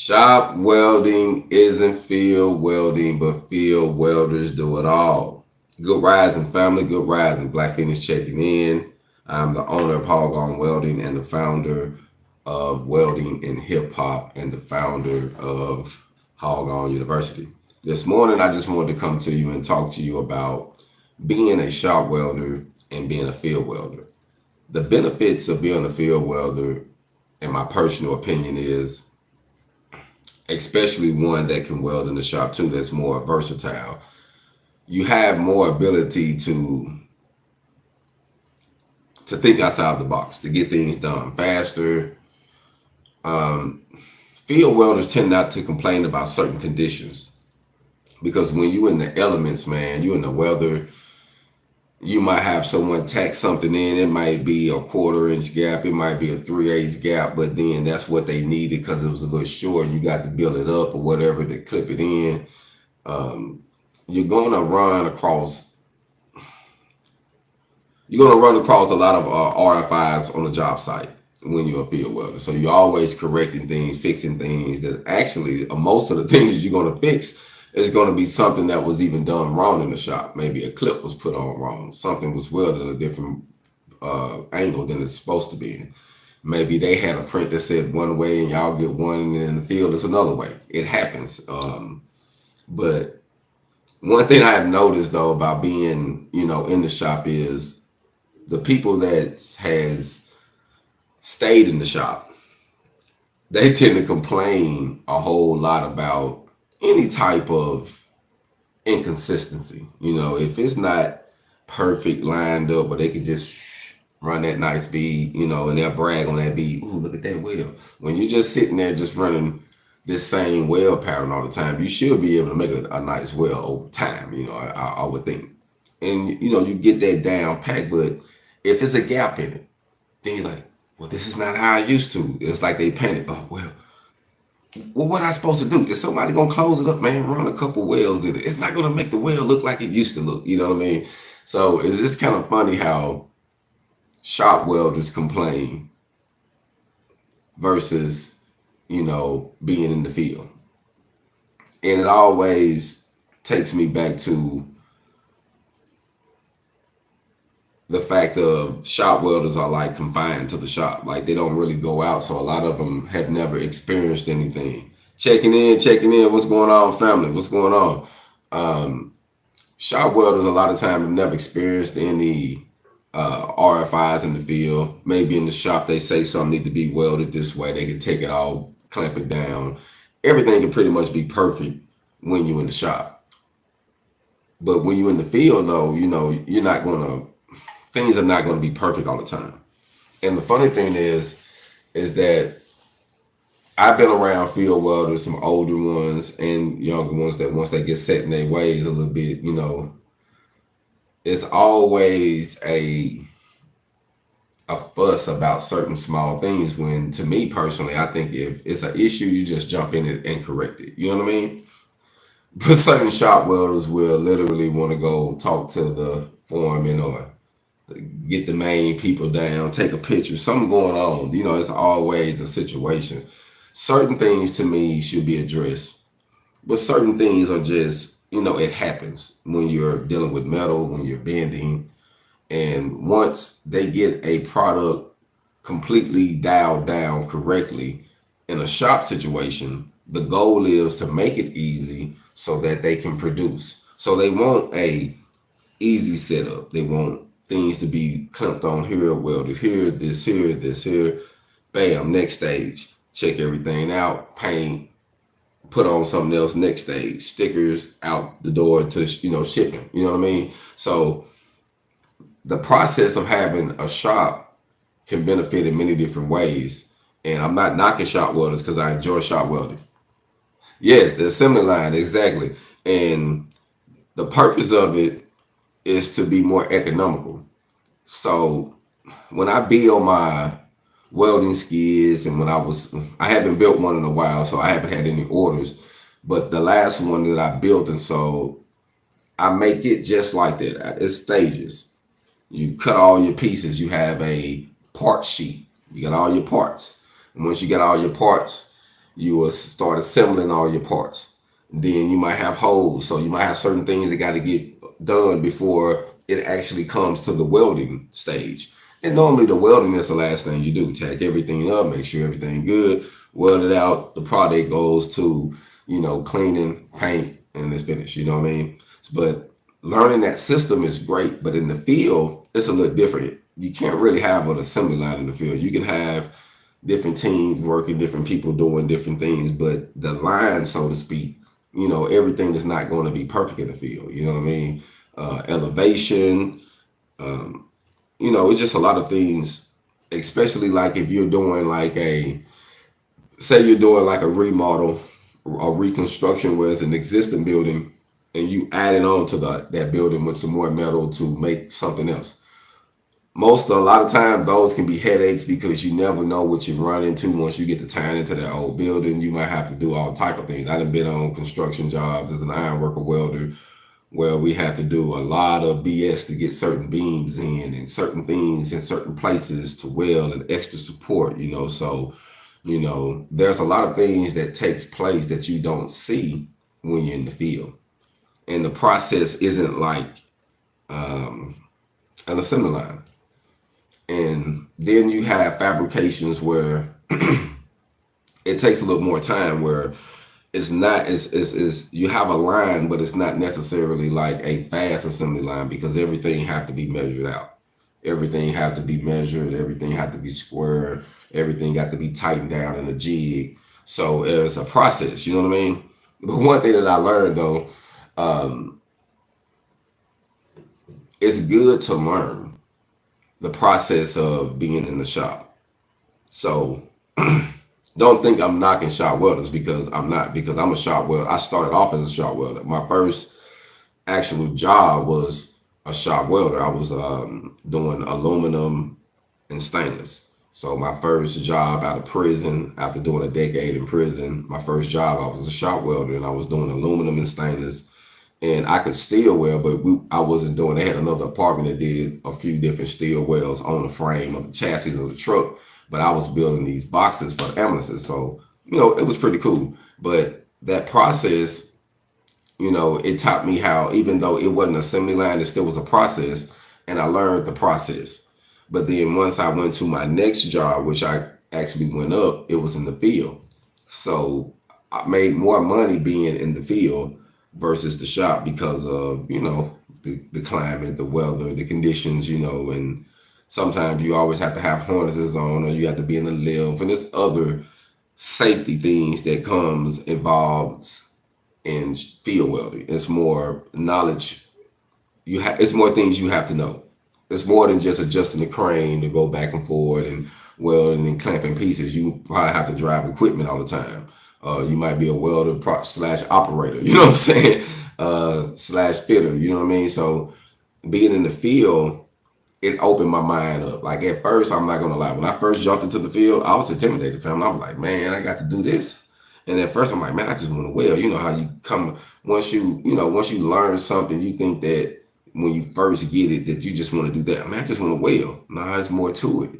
Shop welding isn't field welding, but field welders do it all. Good rising, family. Good rising. Black Feniks checking in. I'm the owner of HogOn Welding and the founder of Welding in Hip Hop and the founder of HogOn University. This morning, I just wanted to come to you and talk to you about being a shop welder and being a field welder. The benefits of being a field welder, in my personal opinion, is especially one that can weld in the shop too, that's more versatile. You have more ability to think outside the box, to get things done faster. Field welders tend not to complain about certain conditions because when you in the elements, man, you in the weather, you might have someone tack something in. It might be a 1/4 inch gap. It might be a 3/8 gap, but then that's what they needed because it was a little short. You got to build it up or whatever to clip it in. You're going to run across. You're going to run across a lot of RFIs on the job site when you're a field welder. So you're always correcting things, fixing things that actually most of the things you're going to fix is going to be something that was even done wrong in the shop. Maybe a clip was put on wrong. Something was welded at a different angle than it's supposed to be. Maybe they had a print that said one way and y'all get one, and in the field it's another way. It happens. But one thing I have noticed though about being, in the shop is the people that has stayed in the shop, they tend to complain a whole lot about any type of inconsistency. If it's not perfect lined up, or they can just run that nice bead, and they'll brag on that bead. Ooh, look at that weld. When you're just sitting there just running this same weld pattern all the time, you should be able to make a nice weld over time, I would think. And, you get that down pack, but if it's a gap in it, then you're like, well, this is not how I used to. It's like they panic. Oh, well, what I supposed to do? Is somebody gonna close it up, man? Run a couple welds in it. It's not gonna make the weld look like it used to look. You know what I mean? So it's just kind of funny how shop welders complain versus, being in the field. And it always takes me back to the fact of shop welders are like confined to the shop. Like they don't really go out. So a lot of them have never experienced anything. Checking in. What's going on, family? What's going on? Shop welders a lot of times have never experienced any RFIs in the field. Maybe in the shop they say something need to be welded this way. They can take it all, clamp it down. Everything can pretty much be perfect when you're in the shop. But when you're in the field though, you're not gonna, things are not going to be perfect all the time. And the funny thing is that I've been around field welders, some older ones and younger ones, that once they get set in their ways a little bit, it's always a fuss about certain small things, when to me personally, I think if it's an issue, you just jump in it and correct it. You know what I mean? But certain shop welders will literally want to go talk to the foreman or get the main people down, take a picture, something going on. It's always a situation. Certain things to me should be addressed, but certain things are just, it happens when you're dealing with metal, when you're bending. And once they get a product completely dialed down correctly in a shop situation, the goal is to make it easy so that they can produce. So they want a easy setup. They want things to be clamped on here, welded here, this here, bam, next stage. Check everything out, paint, put on something else, next stage, stickers out the door to, shipping, you know what I mean? So the process of having a shop can benefit in many different ways. And I'm not knocking shop welders because I enjoy shop welding. Yes, the assembly line, exactly. And the purpose of it is to be more economical. So when I build my welding skids, and I haven't built one in a while, so I haven't had any orders, but the last one that I built and sold, I make it just like that. It's stages. You cut all your pieces. You have a part sheet. You got all your parts. And once you get all your parts, you will start assembling all your parts. Then you might have holes, so you might have certain things that got to get done before it actually comes to the welding stage. And normally the welding is the last thing you do. Tack everything up, make sure everything good, weld it out. The product goes to, cleaning, paint, and it's finished. You know what I mean? But learning that system is great. But in the field, it's a little different. You can't really have an assembly line in the field. You can have different teams working, different people doing different things, but the line, so to speak, everything is not going to be perfect in the field. You know what I mean? Elevation, it's just a lot of things, especially like if you're doing like say you're doing like a remodel or reconstruction where it's an existing building and you adding on to that building with some more metal to make something else. A lot of times those can be headaches because you never know what you run into once you get to tying into that old building. You might have to do all type of things. I've been on construction jobs as an iron worker welder where we have to do a lot of BS to get certain beams in and certain things in certain places to weld and extra support, so there's a lot of things that takes place that you don't see when you're in the field. And the process isn't like an assembly line. And then you have fabrications where it takes a little more time, where it's not is you have a line, but it's not necessarily like a fast assembly line because everything have to be measured out. Everything have to be measured. Everything have to be square. Everything got to be tightened down in a jig. So it's a process. You know what I mean? But one thing that I learned though, it's good to learn the process of being in the shop. So don't think I'm knocking shop welders because I'm not, because I'm a shop welder. I started off as a shop welder. My first actual job was a shop welder. I was doing aluminum and stainless. So my first job out of prison, after doing a decade in prison, my first job, I was a shop welder and I was doing aluminum and stainless. And I could steel weld, but I wasn't doing. They had another apartment that did a few different steel welds on the frame of the chassis of the truck. But I was building these boxes for the ambulances, so it was pretty cool. But that process, it taught me how, even though it wasn't an assembly line, it still was a process, and I learned the process. But then once I went to my next job, which I actually went up, it was in the field. So I made more money being in the field versus the shop because of, the climate, the weather, the conditions, and sometimes you always have to have harnesses on or you have to be in the lift, and there's other safety things that comes involved in field welding. It's more knowledge. It's more things you have to know. It's more than just adjusting the crane to go back and forth and welding and clamping pieces. You probably have to drive equipment all the time. You might be a welder slash operator, you know what I'm saying? Slash fitter, you know what I mean? So being in the field, it opened my mind up. Like at first, I'm not gonna lie, when I first jumped into the field, I was intimidated, fam. I was like, man, I got to do this. And at first I'm like, man, I just want to weld. You know how you come, once you learn something, you think that when you first get it, that you just want to do that. Man, I just want to weld. Nah, there's more to it.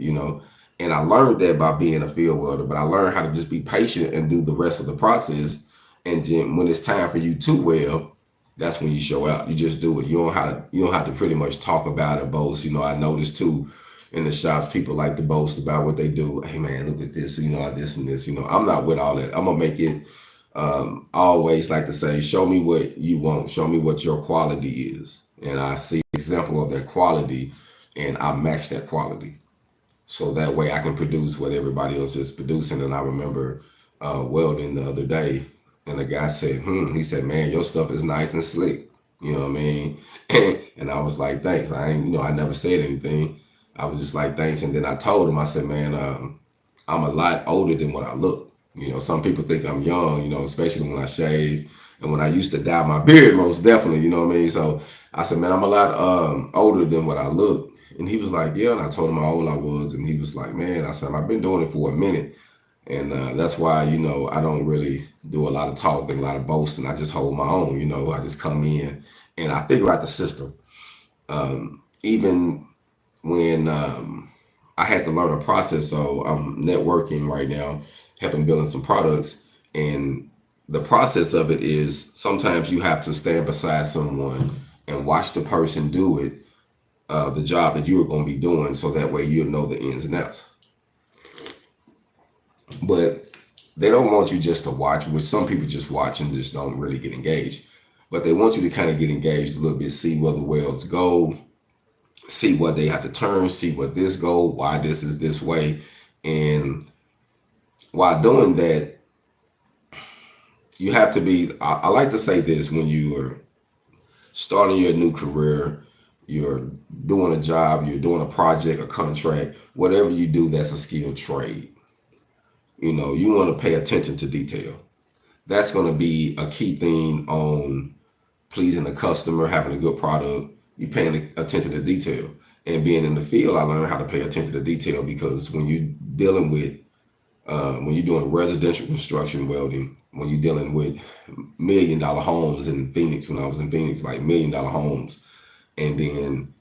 And I learned that by being a field welder, but I learned how to just be patient and do the rest of the process. And then when it's time for you to weld, that's when you show out. You just do it. You don't have to pretty much talk about it, boast. I noticed too in the shops, people like to boast about what they do. Hey man, look at this, this and this. I'm not with all that. I'm gonna make it I always like to say, show me what you want, show me what your quality is. And I see an example of that quality and I match that quality. So that way I can produce what everybody else is producing. And I remember welding the other day, and the guy said, he said, man, your stuff is nice and slick. You know what I mean? And I was like, thanks. I never said anything. I was just like, thanks. And then I told him, I said, man, I'm a lot older than what I look. Some people think I'm young, especially when I shave and when I used to dye my beard, most definitely, you know what I mean? So I said, man, I'm a lot older than what I look. And he was like, yeah. And I told him how old I was. And he was like, man, I said, I've been doing it for a minute. And that's why, I don't really do a lot of talking, a lot of boasting. I just hold my own, I just come in and I figure out the system. Even when I had to learn a process, so I'm networking right now, helping building some products. And the process of it is sometimes you have to stand beside someone and watch the person do it, the job that you're going to be doing, so that way you'll know the ins and outs. But they don't want you just to watch, which some people just watch and just don't really get engaged. But they want you to kind of get engaged a little bit, see where the welds go, see what they have to turn, see what this go, why this is this way. And while doing that, you have to be, I like to say this, when you are starting your new career, you're doing a job, you're doing a project, a contract, whatever you do, that's a skilled trade. You know, you want to pay attention to detail. That's going to be a key thing on pleasing the customer, having a good product. You paying attention to detail. And being in the field, I learned how to pay attention to detail, because when you're dealing with, when you're doing residential construction welding, when you're dealing with $1 million homes in Phoenix, when I was in Phoenix, like $1 million homes, and then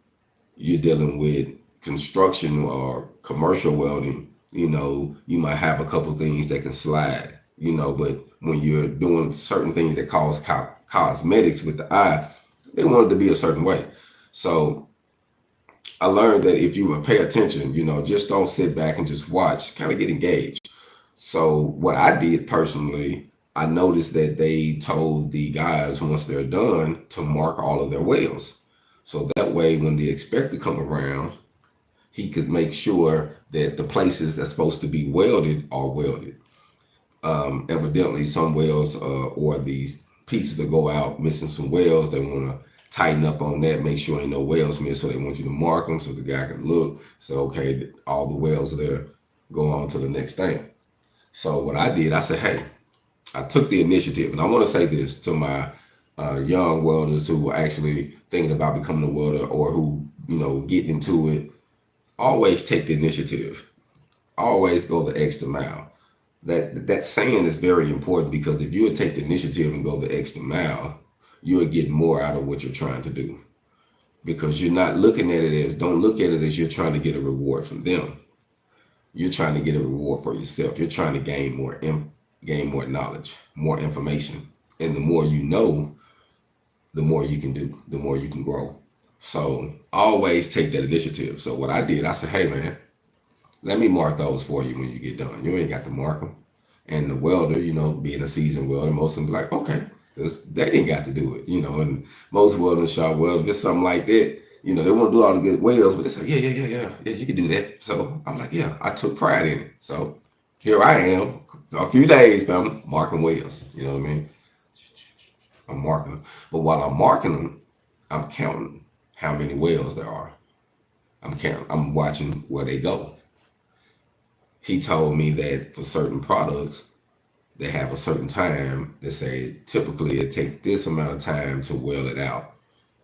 you're dealing with construction or commercial welding, you know, you might have a couple things that can slide, you know, but when you're doing certain things that cause cosmetics with the eye, they want it to be a certain way. So I learned that if you would pay attention, you know, just don't sit back and just watch, kind of get engaged. So what I did personally, I noticed that they told the guys once they're done to mark all of their welds. So that way, when the inspector come around, he could make sure that the places that's supposed to be welded are welded. Evidently, some welds or these pieces that go out missing some welds, they want to tighten up on that, make sure ain't no welds missed. So they want you to mark them so the guy can look. So, okay, all the welds there, go on to the next thing. So what I did, I said, hey, I took the initiative. And I want to say this to my young welders who are actually thinking about becoming a welder, or who, you know, getting into it. Always take the initiative. Always go the extra mile. That saying is very important, because if you take the initiative and go the extra mile, you'll get more out of what you're trying to do. Because you're not looking at it as, don't look at it as you're trying to get a reward from them. You're trying to get a reward for yourself. You're trying to gain more knowledge, more information. And the more you know, the more you can do, the more you can grow. So always take that initiative. So what I did, I said, hey man, let me mark those for you when you get done. You ain't got to mark them. And the welder, you know, being a seasoned welder, most of them be like, okay, because they ain't got to do it, you know. And most welding shop welders, if it's something like that, you know, they want to do all the good welds, but they say, yeah, you can do that. So I'm like, yeah, I took pride in it. So here I am, a few days, fam, marking welds. You know what I mean? I'm marking them. But while I'm marking them, I'm counting how many welds there are. I'm watching where they go. He told me that for certain products, they have a certain time. They say typically it take this amount of time to weld it out,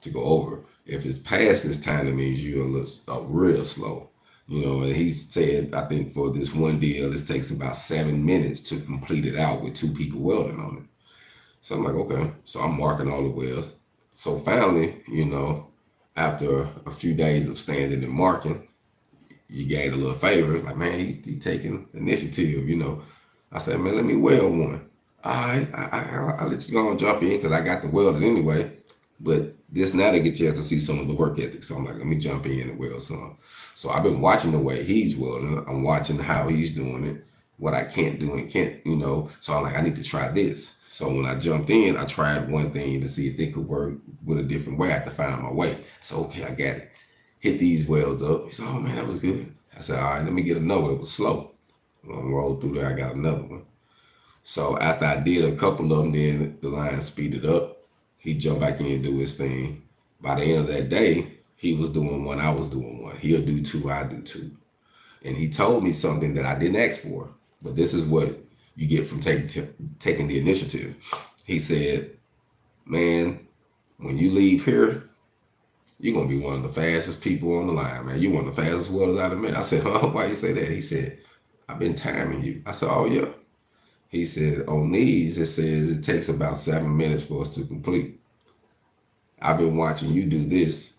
to go over. If it's past this time, it means you're real slow. You know, and he said, I think for this one deal, it takes about 7 minutes to complete it out with 2 people welding on it. So I'm like, okay. So I'm marking all the welds. So finally, you know, after a few days of standing and marking, you gain a little favor. Like, man, he taking initiative, you know. I said, man, let me weld one. All right, I'll let you go and jump in, because I got the welded anyway. But this now they get a chance to see some of the work ethic. So I'm like, let me jump in and weld some. So I've been watching the way he's welding. I'm watching how he's doing it, what I can't do and can't, you know. So I'm like, I need to try this. So when I jumped in, I tried one thing to see if they could work with a different way. I had to find my way. So, okay, I got it. Hit these welds up. He said, oh man, that was good. I said, all right, let me get another. It was slow. When I rolled through there, I got another one. So after I did a couple of them, then the line speeded up. He jumped back in and do his thing. By the end of that day, he was doing one, I was doing one. He'll do 2, I do 2. And he told me something that I didn't ask for, but this is what you get from taking the initiative. He said, man, when you leave here, you're going to be one of the fastest people on the line, man. You're one of the fastest welders out of men. I said, huh, why you say that? He said, I've been timing you. I said, oh yeah. He said, on these, it says it takes about 7 minutes for us to complete. I've been watching you do this,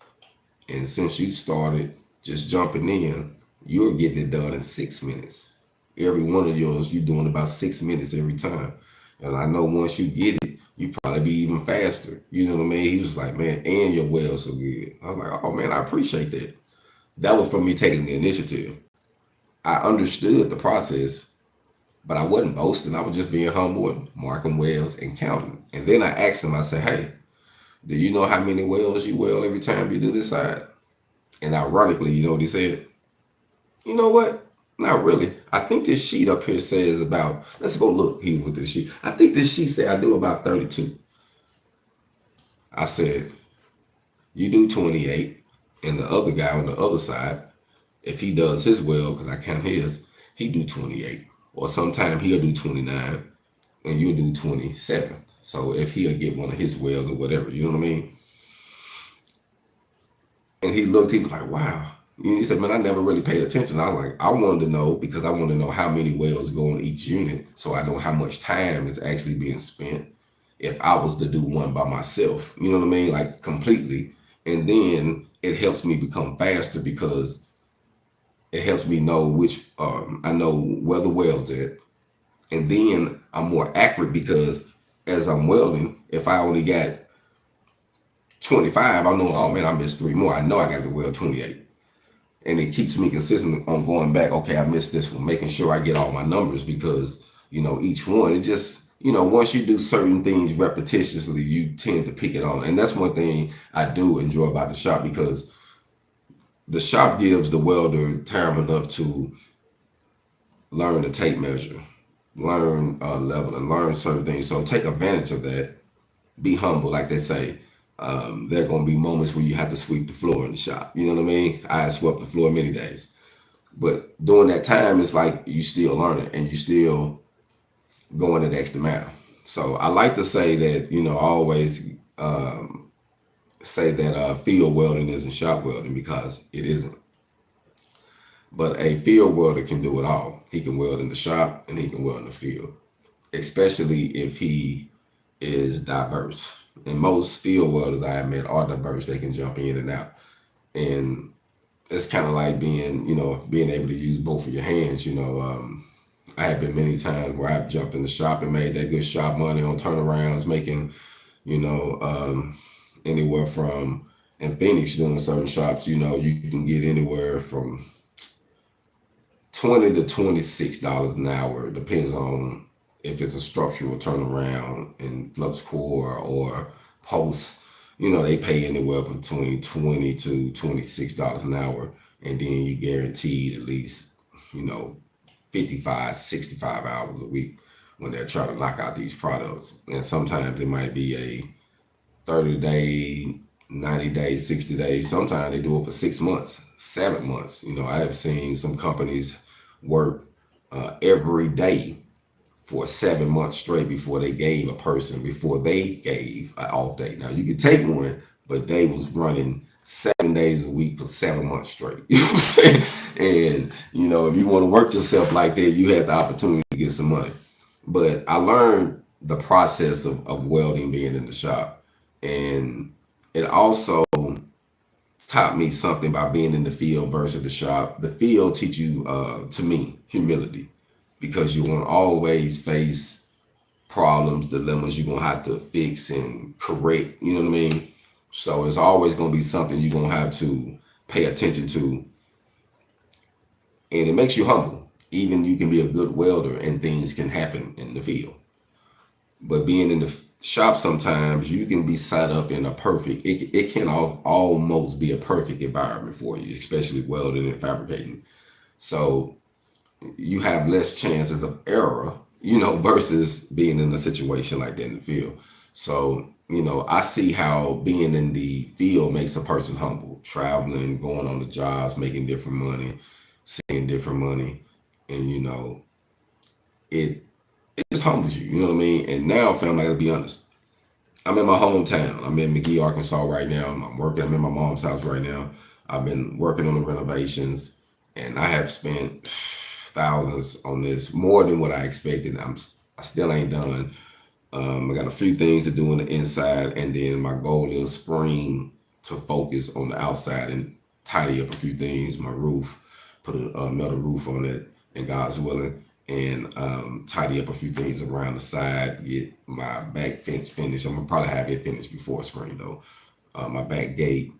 and since you started just jumping in, you're getting it done in 6 minutes. Every one of yours, you're doing about 6 minutes every time. And I know once you get it, you probably be even faster. You know what I mean? He was like, man, and your weld so good. I was like, oh man, I appreciate that. That was from me taking the initiative. I understood the process, but I wasn't boasting. I was just being humble and marking welds and counting. And then I asked him, I said, hey, do you know how many welds you weld every time you do this side? And ironically, you know what he said? You know what? Not really. I think this sheet up here says about, let's go look. He went to the sheet. I think this sheet said I do about 32. I said, you do 28. And the other guy on the other side, if he does his weld, because I count his, he do 28. Or sometime he'll do 29 and you'll do 27. So if he'll get one of his welds or whatever, you know what I mean? And he looked, he was like, wow. He said, man, I never really paid attention. I was like, I wanted to know because I want to know how many welds go in each unit so I know how much time is actually being spent if I was to do one by myself. You know what I mean? Like completely. And then it helps me become faster because it helps me know which, I know where the weld's at. And then I'm more accurate because as I'm welding, if I only got 25, I know, oh man, I missed 3 more. I know I got to weld 28. And it keeps me consistent on going back. Okay, I missed this one, making sure I get all my numbers because, you know, each one, it just, you know, once you do certain things repetitiously, you tend to pick it on. And that's one thing I do enjoy about the shop because the shop gives the welder time enough to learn the tape measure, learn level, and learn certain things. So take advantage of that. Be humble, like they say. There are going to be moments where you have to sweep the floor in the shop. You know what I mean? I swept the floor many days. But during that time, it's like you still learning and you still going an extra mile. So I like to say that, you know, I always say that field welding isn't shop welding because it isn't. But a field welder can do it all. He can weld in the shop and he can weld in the field, especially if he is diverse. And most field welders I have met are diverse. They can jump in and out. And it's kind of like being, you know, being able to use both of your hands. You know, I have been many times where I've jumped in the shop and made that good shop money on turnarounds, making, you know, anywhere from, in Feniks doing certain shops, you know, you can get anywhere from $20 to $26 an hour. It depends on if it's a structural turnaround in flux core or post. You know, they pay anywhere between $20 to $26 an hour. And then you guaranteed at least, you know, 55, 65 hours a week when they're trying to knock out these products. And sometimes it might be a 30-day, 90 days, 60 days. Sometimes they do it for 6 months, 7 months. You know, I have seen some companies work every day for 7 months straight before they gave an off day. Now you could take one, but they was running 7 days a week for 7 months straight. You know what I'm saying? And you know, if you want to work yourself like that, you have the opportunity to get some money. But I learned the process of welding being in the shop. And it also taught me something by being in the field versus the shop. The field teach you, to me, humility, because you're gonna always face problems, dilemmas you're gonna have to fix and correct. You know what I mean? So it's always gonna be something you're gonna have to pay attention to, and it makes you humble. Even you can be a good welder, and things can happen in the field. But being in the shop, sometimes you can be set up in a perfect, it can almost be a perfect environment for you, especially welding and fabricating. So you have less chances of error, you know, versus being in a situation like that in the field. So, you know, I see how being in the field makes a person humble, traveling, going on the jobs, making different money, seeing different money. And, you know, it just humbles you, you know what I mean? And now, family, I gotta be honest. I'm in my hometown. I'm in McGee, Arkansas right now. I'm in my mom's house right now. I've been working on the renovations, and I have spent thousands on this, more than what I expected. I still ain't done. I got a few things to do on the inside, and then my goal is spring to focus on the outside and tidy up a few things. My roof, put a metal roof on it, and God's willing. and tidy up a few things around the side, get my back fence finished. I'm gonna probably have it finished before spring though. My back gate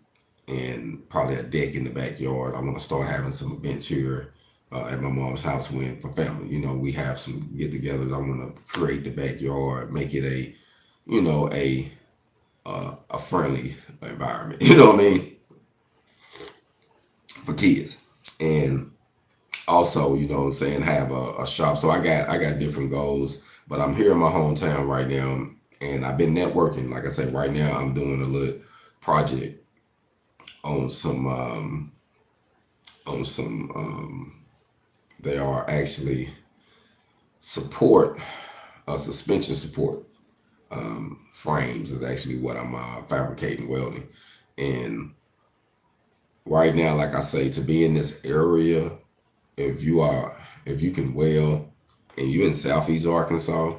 and probably a deck in the backyard. I want to start having some events here at my mom's house when for family. We have some get-togethers. I want to create the backyard, make it a, a friendly environment. You know what I mean, for kids, and also, what I'm saying, have a shop. So I got different goals, but I'm here in my hometown right now, and I've been networking. Like I said, right now I'm doing a little project on some they are actually support suspension support frames is actually what I'm fabricating, welding. And right now, like I say, to be in this area, if you can weld and you're in Southeast Arkansas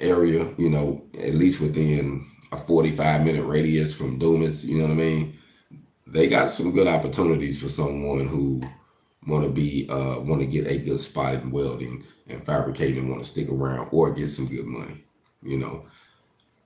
area, at least within a 45-minute radius from Dumas, you know what I mean, they got some good opportunities for someone who want to get a good spot in welding and fabricating and want to stick around or get some good money.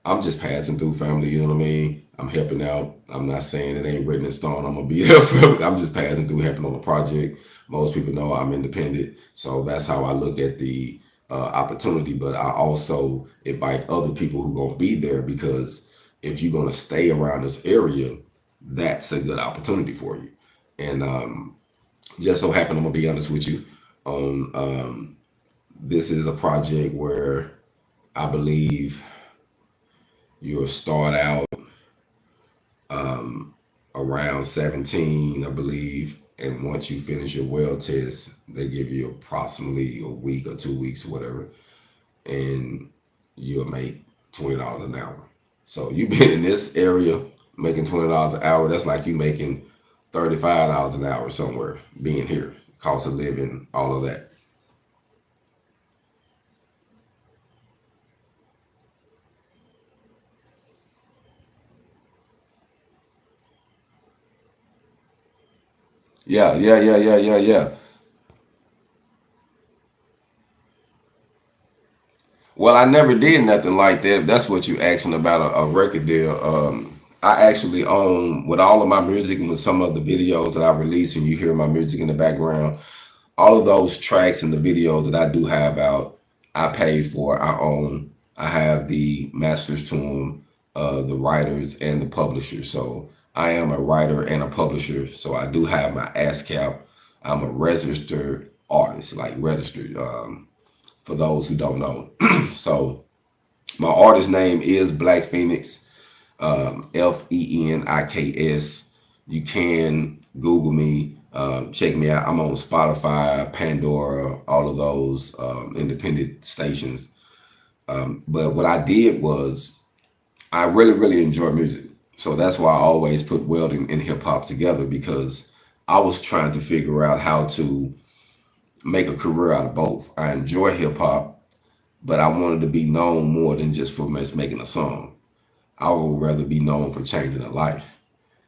I'm just passing through, family, you know what I mean? I'm helping out. I'm not saying it ain't written in stone. I'm gonna be there forever. I'm just passing through, helping on the project. Most people know I'm independent, so that's how I look at the opportunity. But I also invite other people who gonna be there, because if you're gonna stay around this area, that's a good opportunity for you. And just so happen, I'm gonna be honest with you, on this is a project where I believe you'll start out around 17, I believe, and once you finish your weld test, they give you approximately a week or 2 weeks or whatever, and you'll make $20 an hour. So you've been in this area making $20 an hour. That's like you making $35 an hour somewhere, being here, cost of living, all of that. Yeah, yeah, yeah, yeah, yeah, yeah. Well, I never did nothing like that. If that's what you asking about, a record deal. I actually own, with all of my music and with some of the videos that I release, and you hear my music in the background, all of those tracks and the videos that I do have out, I paid for. I own. I have the masters to them, the writers and the publishers. So I am a writer and a publisher. So I do have my ASCAP. I'm a registered artist, like registered. For those who don't know, so my artist name is Black Feniks, Feniks. You can Google me, check me out. I'm on Spotify, Pandora, all of those independent stations. But what I did was, I really, really enjoy music. So that's why I always put welding and hip hop together, because I was trying to figure out how to make a career out of both. I enjoy hip hop, but I wanted to be known more than just for just making a song. I would rather be known for changing a life.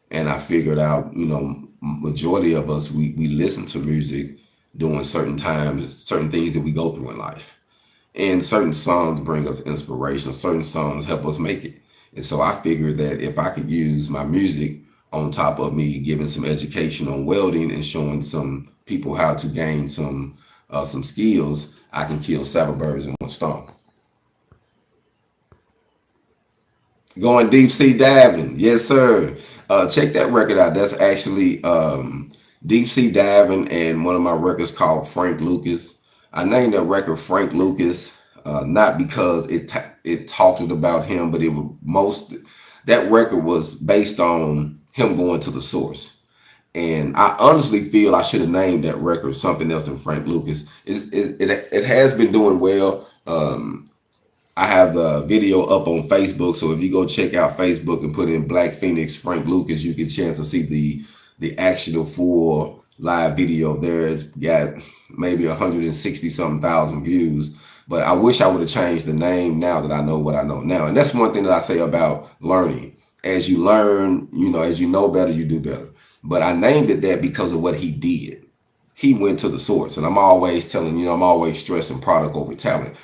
And I figured out, majority of us, we listen to music during certain times, certain things that we go through in life. And certain songs bring us inspiration. Certain songs help us make it. And so I figured that if I could use my music on top of me giving some education on welding and showing some people how to gain some skills, I can kill several birds in one stone. Going deep sea diving, yes sir. Check that record out. That's actually deep sea diving, and one of my records called Frank Lucas. I named that record Frank Lucas, not because it talked about him, but it was that record was based on him going to the source. And I honestly feel I should have named that record something else than Frank Lucas. It has been doing well. I have the video up on Facebook, so if you go check out Facebook and put in Black Feniks Frank Lucas, you get a chance to see the actual full live video there. It's got maybe 160 something thousand views. But I wish I would have changed the name now that I know what I know now. And that's one thing that I say about learning. As you learn, as you know better, you do better. But I named it that because of what he did. he went to the source. And I'm always telling, I'm always stressing product over talent.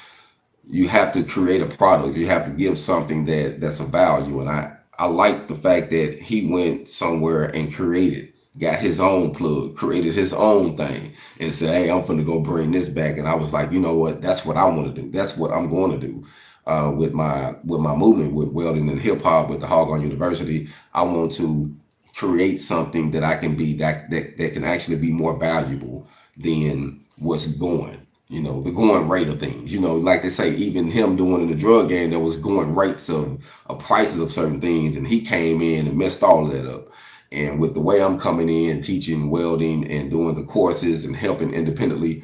You have to create a product. You have to give something that's a value. And I like the fact that he went somewhere and created, got his own plug, created his own thing, and said, "Hey, I'm finna go bring this back." And I was like, you know what? That's what I want to do. That's what I'm going to do. With my movement with welding and hip hop with the HogOn University, I want to create something that I can be that can actually be more valuable than what's going. The going rate of things. Like they say, even him doing in the drug game, there was going rates of prices of certain things, and he came in and messed all of that up. And with the way I'm coming in, teaching welding and doing the courses and helping independently,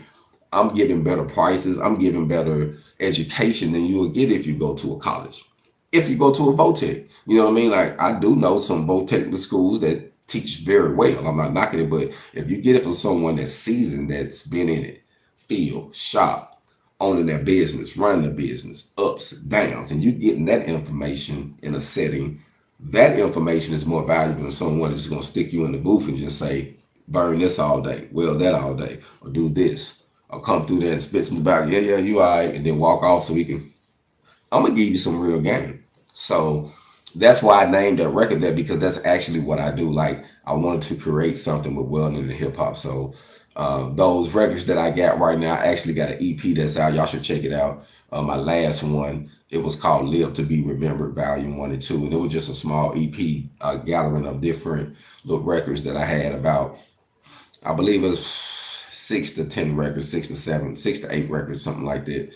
I'm giving better prices. I'm giving better education than you will get if you go to a college. If you go to a VOTEC, you know what I mean? Like, I do know some VOTEC schools that teach very well. I'm not knocking it, but if you get it from someone that's seasoned, that's been in it, field, shop, owning their business, running their business, ups, downs, and you getting that information in a setting, that information is more valuable than someone that's going to stick you in the booth and just say, burn this all day, weld that all day, or do this, or come through there and spit in the back, yeah, you all right, and then walk off so we can, I'm going to give you some real game. So that's why I named that record that, because that's actually what I do. Like, I wanted to create something with welding and hip hop. So those records that I got right now, I actually got an EP that's out. Y'all should check it out. My last one, it was called Live to Be Remembered, Volume 1 and 2. And it was just a small EP gathering of different little records that I had, about, I believe it was 6 to 10 records, 6 to 7, 6 to 8 records, something like that.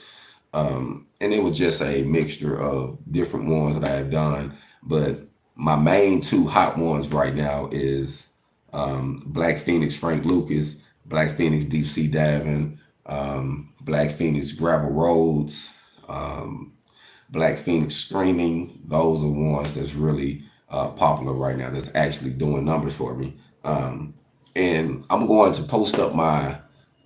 And it was just a mixture of different ones that I have done. But my main two hot ones right now is Black Feniks Frank Lucas, Black Feniks Deep Sea Diving, Black Feniks Gravel Roads, Black Feniks Screaming. Those are ones that's really popular right now, that's actually doing numbers for me. And I'm going to post up my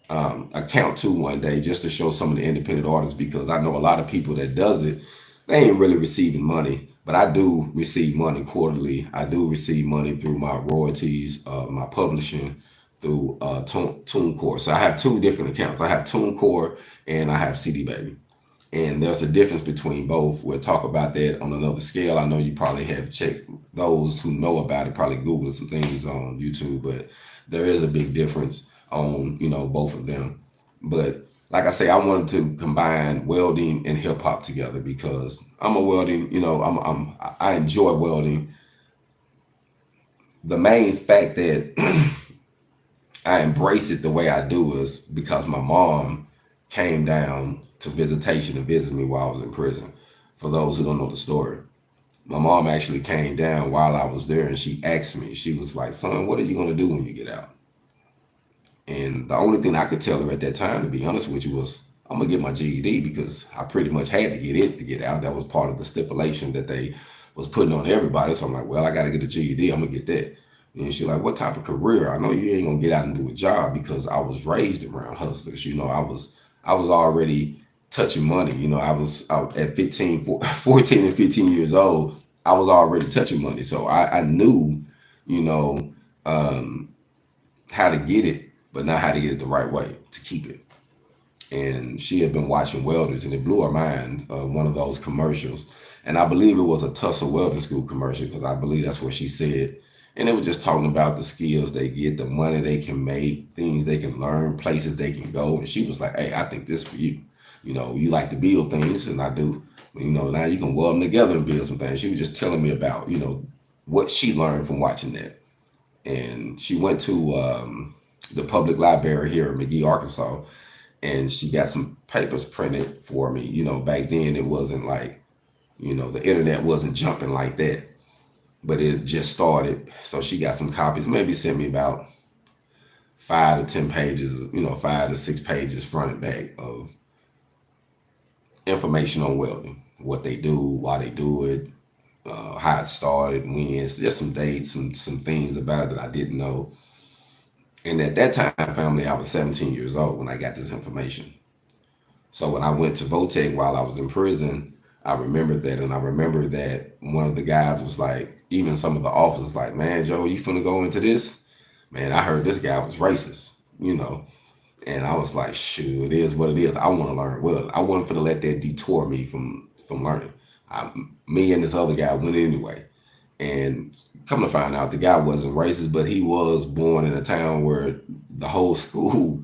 account too one day, just to show some of the independent artists, because I know a lot of people that does it, they ain't really receiving money, but I do receive money quarterly. I do receive money through my royalties, my publishing, through TuneCore. So I have two different accounts. I have TuneCore and I have CD Baby. And there's a difference between both. We'll talk about that on another scale. I know you probably have checked, those who know about it probably Googled some things on YouTube, but there is a big difference on both of them. But like I say, I wanted to combine welding and hip hop together, because I'm a welding, I enjoy welding. The main fact that I embrace it the way I do is because my mom came down to visitation and visit me while I was in prison. For those who don't know the story, my mom actually came down while I was there, and she asked me, she was like, "Son, what are you going to do when you get out?" And the only thing I could tell her at that time, to be honest with you, was, I'm going to get my GED, because I pretty much had to get it to get out. That was part of the stipulation that they was putting on everybody. So I'm like, well, I got to get a GED. I'm going to get that. And she's like, "What type of career? I know you ain't going to get out and do a job," because I was raised around hustlers. I was already touching money. I was out at 14 and 15 years old. I was already touching money. So I knew, how to get it, but not how to get it the right way to keep it. And she had been watching Welders, and it blew her mind, one of those commercials. And I believe it was a Tussle Welding School commercial, because I believe that's what she said. And it was just talking about the skills they get, the money they can make, things they can learn, places they can go. And she was like, "Hey, I think this for you. You like to build things, and I do. Now you can weld them together and build some things." She was just telling me about, what she learned from watching that. And she went to the public library here in McGee, Arkansas, and she got some papers printed for me. Back then it wasn't like, the internet wasn't jumping like that, but it just started. So she got some copies, maybe sent me about 5 to 10 pages, 5 to 6 pages front and back of information on welding, what they do, why they do it, how it started, when, just some dates, some things about it that I didn't know. And at that time, family, I was 17 years old when I got this information. So when I went to VOTEC while I was in prison, I remembered that. And I remember that one of the guys was like, even some of the officers like, "Man, Joe, you finna go into this?" Man, I heard this guy was racist. you know. And I was like, shoot, it is what it is. I want to learn well. I wasn't gonna let that detour me from learning. Me and this other guy went anyway. And come to find out, the guy wasn't racist, but he was born in a town where the whole school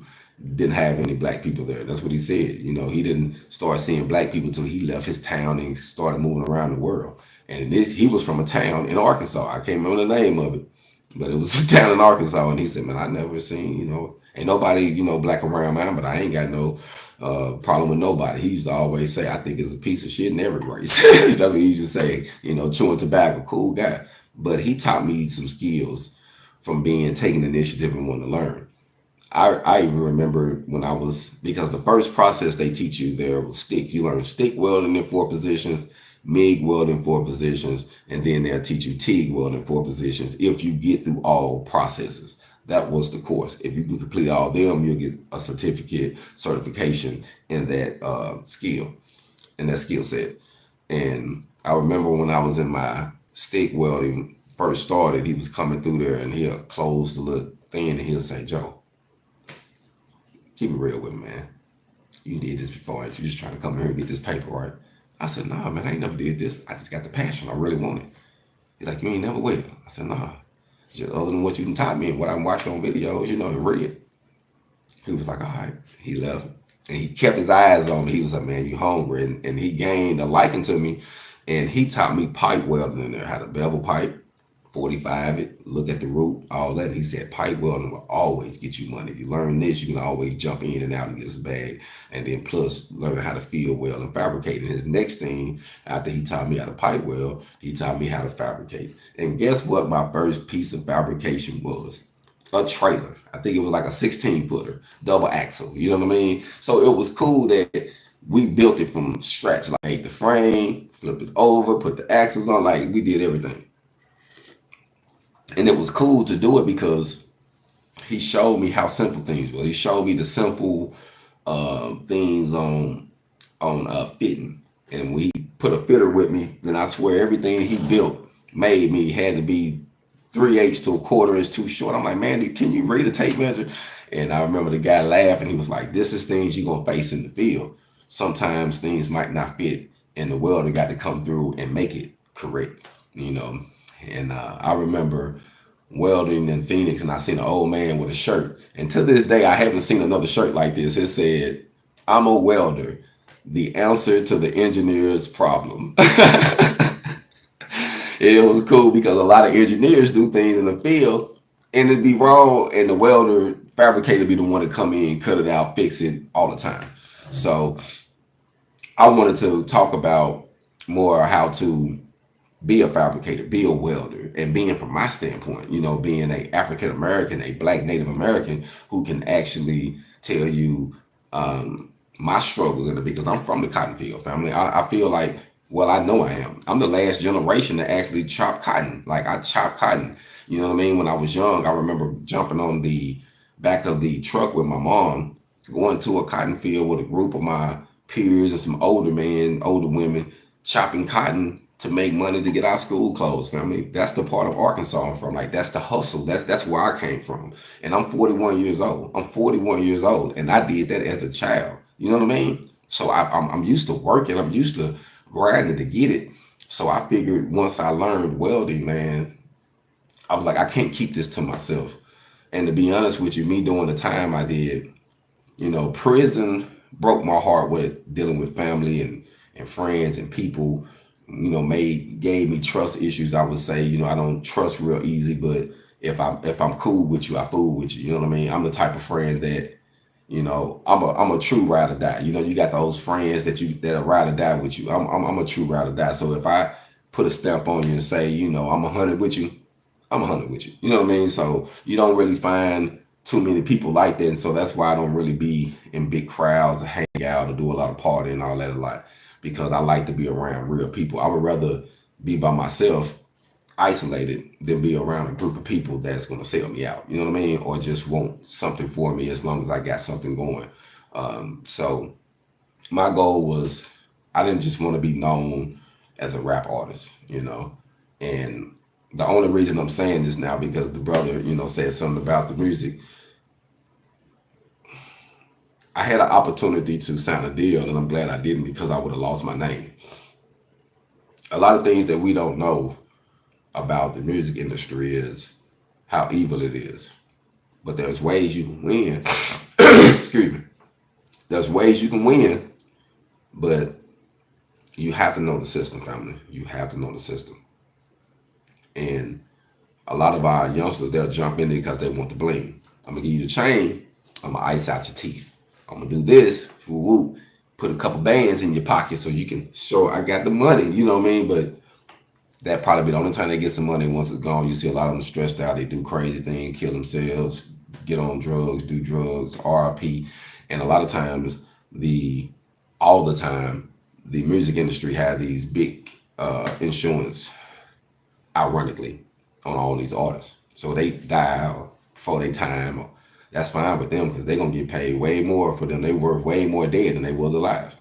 didn't have any black people there. That's what he said. You know, he didn't start seeing black people till he left his town and started moving around the world. And he was from a town in Arkansas. I can't remember the name of it, but it was a town in Arkansas. And he said, man, I never seen, ain't nobody, black around mine, but I ain't got no problem with nobody. He used to always say, I think it's a piece of shit in every race. That's what he used to say, chewing tobacco, cool guy. But he taught me some skills from taking initiative and wanting to learn. I even remember when because the first process they teach you there was stick. You learn stick welding in 4 positions, MIG welding 4 positions, and then they'll teach you TIG welding 4 positions if you get through all processes. That was the course. If you can complete all of them, you'll get a certification in that skill set. And I remember when I was in my stick welding first started, he was coming through there and he'll close the little thing and he'll say, Joe, keep it real with me, man. You did this before. You just trying to come here and get this paper, right? I said, nah, man, I ain't never did this. I just got the passion. I really want it. He's like, you ain't never will. I said, nah. Just other than what you taught me and what I watched on videos, and read. He was like, all right. He left. And he kept his eyes on me. He was like, man, you hungry. And he gained a liking to me. And he taught me pipe welding in there, how to bevel pipe, 45 it, look at the root, all that. And he said pipe welding will always get you money. If you learn this, you can always jump in and out and get this bag. And then plus learn how to field weld and fabricate. And his next thing, after he taught me how to pipe weld, he taught me how to fabricate. And guess what my first piece of fabrication was? A trailer. I think it was like a 16-footer, double axle. You know what I mean? So it was cool that we built it from scratch. Like the frame, flip it over, put the axles on, like we did everything. And it was cool to do it because he showed me how simple things were. He showed me the simple things on fitting. And when he put a fitter with me, then I swear everything he built made me had to be 3/8 to a quarter inch too short. I'm like, man, can you read a tape measure? And I remember the guy laughing. He was like, this is things you're going to face in the field. Sometimes things might not fit, and the welder got to come through and make it correct, And I remember welding in Feniks, and I seen an old man with a shirt. And to this day, I haven't seen another shirt like this. It said, I'm a welder, the answer to the engineer's problem. It was cool because a lot of engineers do things in the field and it'd be wrong, and the welder fabricator be the one to come in, cut it out, fix it all the time. So I wanted to talk about more how to be a fabricator, be a welder, and being from my standpoint, being a African American, a Black Native American who can actually tell you my struggles in it, because I'm from the cotton field family. I feel like, well, I know I am. I'm the last generation to actually chop cotton. Like I chop cotton. You know what I mean? When I was young, I remember jumping on the back of the truck with my mom, going to a cotton field with a group of my peers and some older men, older women, chopping cotton to make money to get our school clothes, family. That's the part of Arkansas I'm from. Like, that's the hustle. That's where I came from. And I'm 41 years old. And I did that as a child. You know what I mean? So I'm used to working. I'm used to grinding to get it. So I figured once I learned welding, man, I was like, I can't keep this to myself. And to be honest with you, me doing the time I did, prison broke my heart with dealing with family and friends and people, gave me trust issues. I would say, I don't trust real easy, but if I'm cool with you, I fool with you. You know what I mean? I'm the type of friend that, I'm a true ride or die. You got those friends that'll ride or die with you. I'm a true ride or die. So if I put a stamp on you and say, I'm 100 with you, I'm 100 with you. You know what I mean? So you don't really find too many people like that. And so that's why I don't really be in big crowds and hang out or do a lot of partying and all that a lot, because I like to be around real people. I would rather be by myself, isolated, than be around a group of people that's going to sell me out. You know what I mean? Or just want something for me as long as I got something going. So my goal was, I didn't just want to be known as a rap artist, and the only reason I'm saying this now because the brother, said something about the music. I had an opportunity to sign a deal, and I'm glad I didn't because I would have lost my name. A lot of things that we don't know about the music industry is how evil it is. But there's ways you can win. Excuse me. There's ways you can win, but you have to know the system, family. You have to know the system. And a lot of our youngsters, they'll jump in there because they want the bling. I'm gonna give you the chain. I'm gonna ice out your teeth. I'm gonna do this. Woo woo. Put a couple bands in your pocket so you can show I got the money. You know what I mean? But that probably be the only time they get some money. Once it's gone, you see a lot of them stressed out. They do crazy things, kill themselves, get on drugs, do drugs, RIP. And a lot of times, all the time, the music industry had these big insurance, ironically, on all these artists. So they die before their time. That's fine with them because they're going to get paid way more for them. They worth way more dead than they was alive.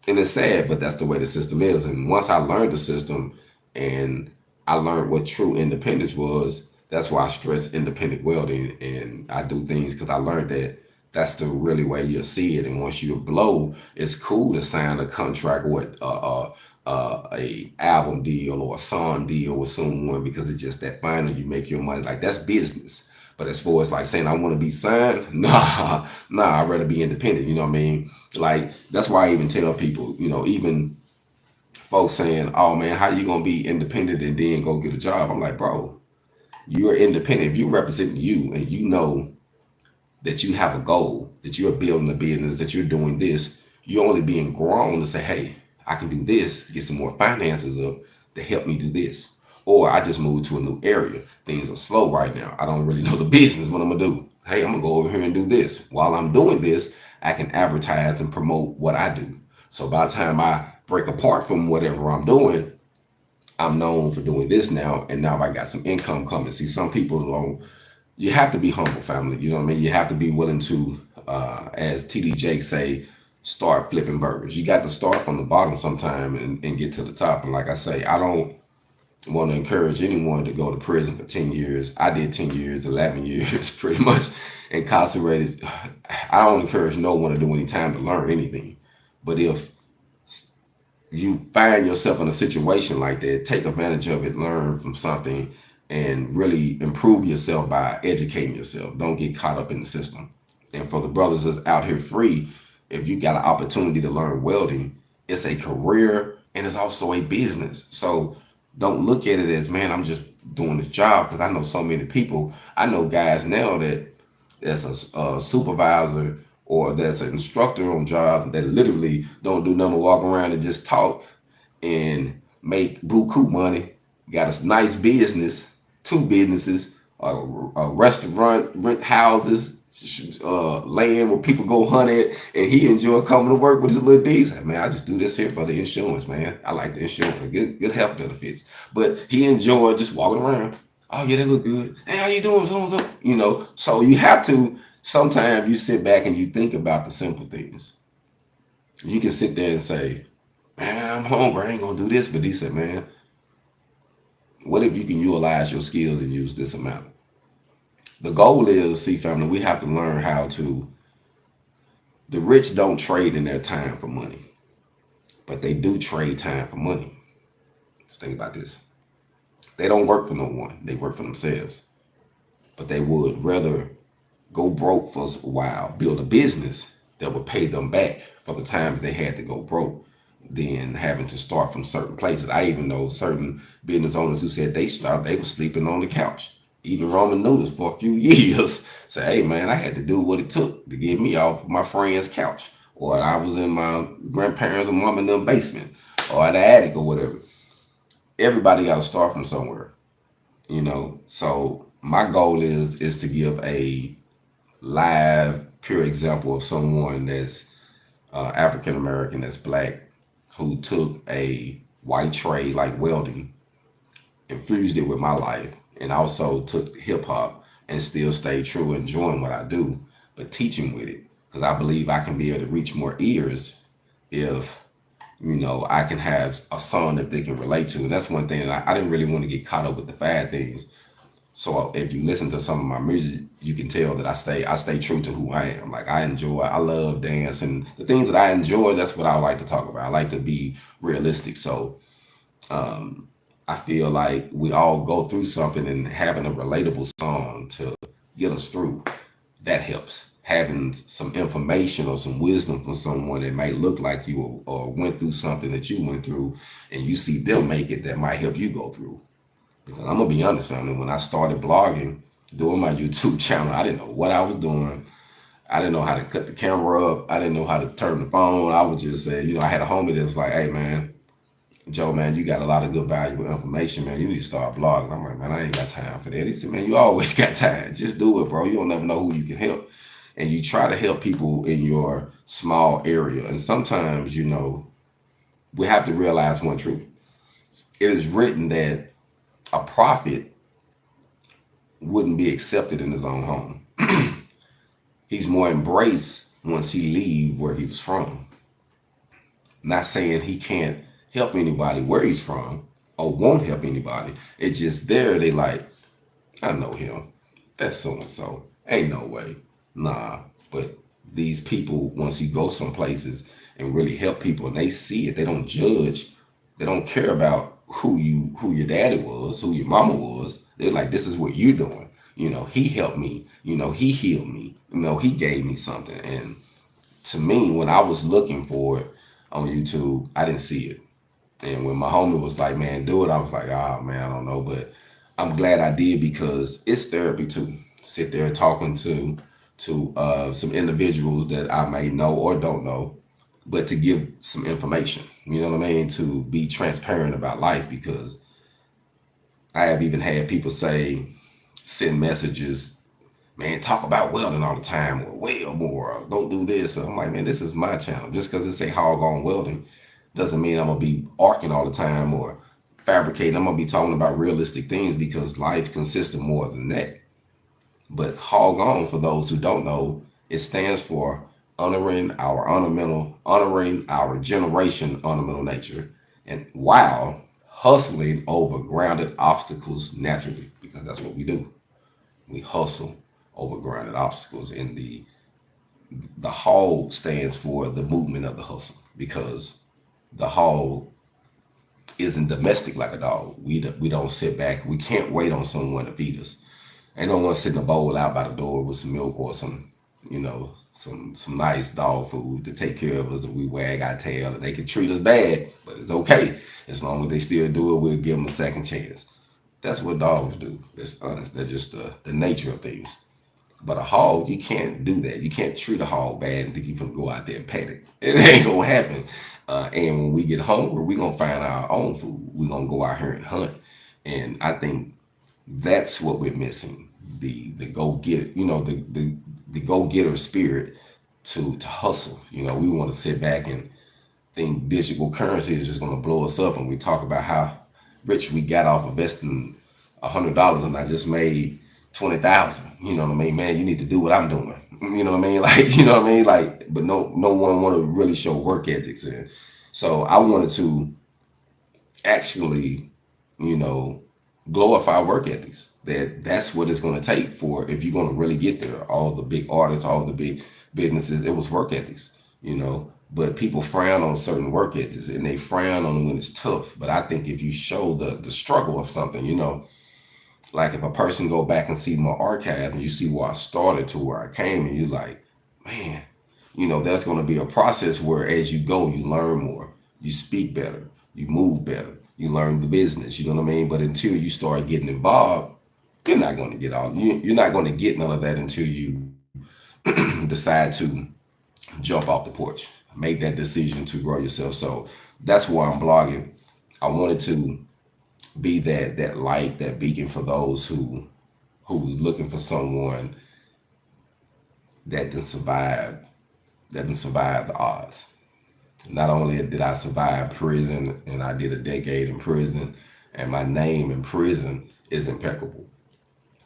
And it's sad, but that's the way the system is. And once I learned the system and I learned what true independence was, that's why I stress independent welding. And I do things because I learned that that's the really way you'll see it. And once you blow, it's cool to sign a contract or a album deal or a song deal with someone because it's just that final. You make your money. Like, that's business. But as far as like saying I want to be signed, nah, I'd rather be independent. You know what I mean? Like, that's why I even tell people, even folks saying, oh man, how you gonna be independent and then go get a job? I'm like, bro, you're independent. If you represent you and you know that you have a goal, that you're building a business, that you're doing this, you're only being grown to say, hey, I can do this, get some more finances up to help me do this. Or I just moved to a new area. Things are slow right now. I don't really know the business, what I'm gonna do. Hey, I'm gonna go over here and do this. While I'm doing this, I can advertise and promote what I do. So by the time I break apart from whatever I'm doing, I'm known for doing this now. And now I got some income coming. See, some people don't, you have to be humble, family. You know what I mean? You have to be willing to, as TD Jake say, start flipping burgers. You got to start from the bottom sometime and get to the top. And like I say, I don't want to encourage anyone to go to prison for 10 years. I did 10 years, 11 years, pretty much incarcerated. I don't encourage no one to do any time to learn anything. But if you find yourself in a situation like that, take advantage of it, learn from something, and really improve yourself by educating yourself. Don't get caught up in the system. And for the brothers that's out here free, if you got an opportunity to learn welding, it's a career and it's also a business. So don't look at it as, man, I'm just doing this job, because I know so many people. I know guys now that's a supervisor or that's an instructor on job that literally don't do nothing but walk around and just talk and make buku money. Got a nice business, 2 businesses, a restaurant, rent houses, land where people go hunt at, and he enjoy coming to work with his little D's. Like, man, I just do this here for the insurance, man. I like the insurance, good health benefits. But he enjoyed just walking around. Oh yeah, they look good. Hey, how you doing? So you have to, sometimes you sit back and you think about the simple things. You can sit there and say, man, I'm hungry, I ain't gonna do this. But he said, man, what if you can utilize your skills and use this amount? The goal is, see, family, we have to learn how to, the rich don't trade in their time for money, but they do trade time for money. Just think about this. They don't work for no one. They work for themselves. But they would rather go broke for a while, build a business that would pay them back for the times they had to go broke, than having to start from certain places. I even know certain business owners who said they were sleeping on the couch, eating ramen noodles for a few years. Say, hey man, I had to do what it took to get me off my friend's couch, or I was in my grandparents' or mom and them basement, or in the attic or whatever. Everybody got to start from somewhere, So my goal is to give a live, pure example of someone that's African American, that's black, who took a white trade like welding, infused it with my life, and also took hip hop and still stay true, enjoying what I do, but teaching with it. Because I believe I can be able to reach more ears if, I can have a song that they can relate to. And that's one thing. I didn't really want to get caught up with the fad things. So if you listen to some of my music, you can tell that I stay true to who I am. Like I love dance, and the things that I enjoy, that's what I like to talk about. I like to be realistic. So I feel like we all go through something, and having a relatable song to get us through, that helps. Having some information or some wisdom from someone that might look like you, or went through something that you went through, and you see them make it, that might help you go through. Because I'm gonna be honest, family, when I started blogging, doing my YouTube channel, I didn't know what I was doing. I didn't know how to cut the camera up. I didn't know how to turn the phone. I would just say, I had a homie that was like, "Hey, man, Joe, man, you got a lot of good, valuable information, man. You need to start blogging." I'm like, "Man, I ain't got time for that." He said, "Man, you always got time. Just do it, bro. You don't never know who you can help." And you try to help people in your small area. And sometimes, we have to realize one truth. It is written that a prophet wouldn't be accepted in his own home. He's more embraced once he leave where he was from. Not saying he can't help anybody where he's from or won't help anybody. It's just there they like, "I know him. That's so and so. Ain't no way." Nah. But these people, once you go some places and really help people and they see it, they don't judge. They don't care about who your daddy was, who your mama was. They're like, "This is what you're doing. He helped me. He healed me. He gave me something." And to me, when I was looking for it on YouTube, I didn't see it. And when my homie was like, "Man, do it," I was like, "Oh man, I don't know." But I'm glad I did, because it's therapy too. Sit there talking to some individuals that I may know or don't know, but to give some information. You know what I mean? To be transparent about life, because I have even had people send messages, "Man, talk about welding all the time," or "weld more," or "don't do this." So I'm like, man, this is my channel. Just because it say HogOn Welding doesn't mean I'm gonna be arcing all the time or fabricating. I'm gonna be talking about realistic things, because life consists of more than that. But HogOn, for those who don't know, it stands for honoring our generation ornamental nature, and while hustling over grounded obstacles naturally, because that's what we do. We hustle over grounded obstacles. And the hog stands for the movement of the hustle, because the hog isn't domestic like a dog. We don't sit back. We can't wait on someone to feed us. Ain't no one sitting a bowl out by the door with some milk or some nice dog food to take care of us, and we wag our tail, and they can treat us bad, but it's okay. As long as they still do it, we'll give them a second chance. That's what dogs do. It's honest. That's just the nature of things. But a hog, you can't do that. You can't treat a hog bad and think you're gonna go out there and pet it. It ain't gonna happen. And when we get hungry, we're gonna find our own food. We're gonna go out here and hunt. And I think that's what we're missing. The go get, the go getter spirit to hustle. We want to sit back and think digital currency is just gonna blow us up, and we talk about how rich we got off investing $100 and I just made 20,000. You know what I mean, man? You need to do what I'm doing. You know what I mean? Like, but no one want to really show work ethics. And so I wanted to actually, glorify work ethics. That's what it's going to take for, if you're going to really get there. All the big artists, all the big businesses, it was work ethics. But people frown on certain work ethics, and they frown on when it's tough. But I think if you show the struggle of something, like if a person go back and see my archive and you see where I started to where I came, and you like, man, that's going to be a process where as you go, you learn more, you speak better, you move better, you learn the business, you know what I mean? But until you start getting involved, you're not going to get you're not going to get none of that until you decide to jump off the porch, make that decision to grow yourself. So that's why I'm blogging. I wanted to be that light, that beacon for those who's looking for someone that can survive the odds. Not only did I survive prison, and I did a decade in prison, and my name in prison is impeccable.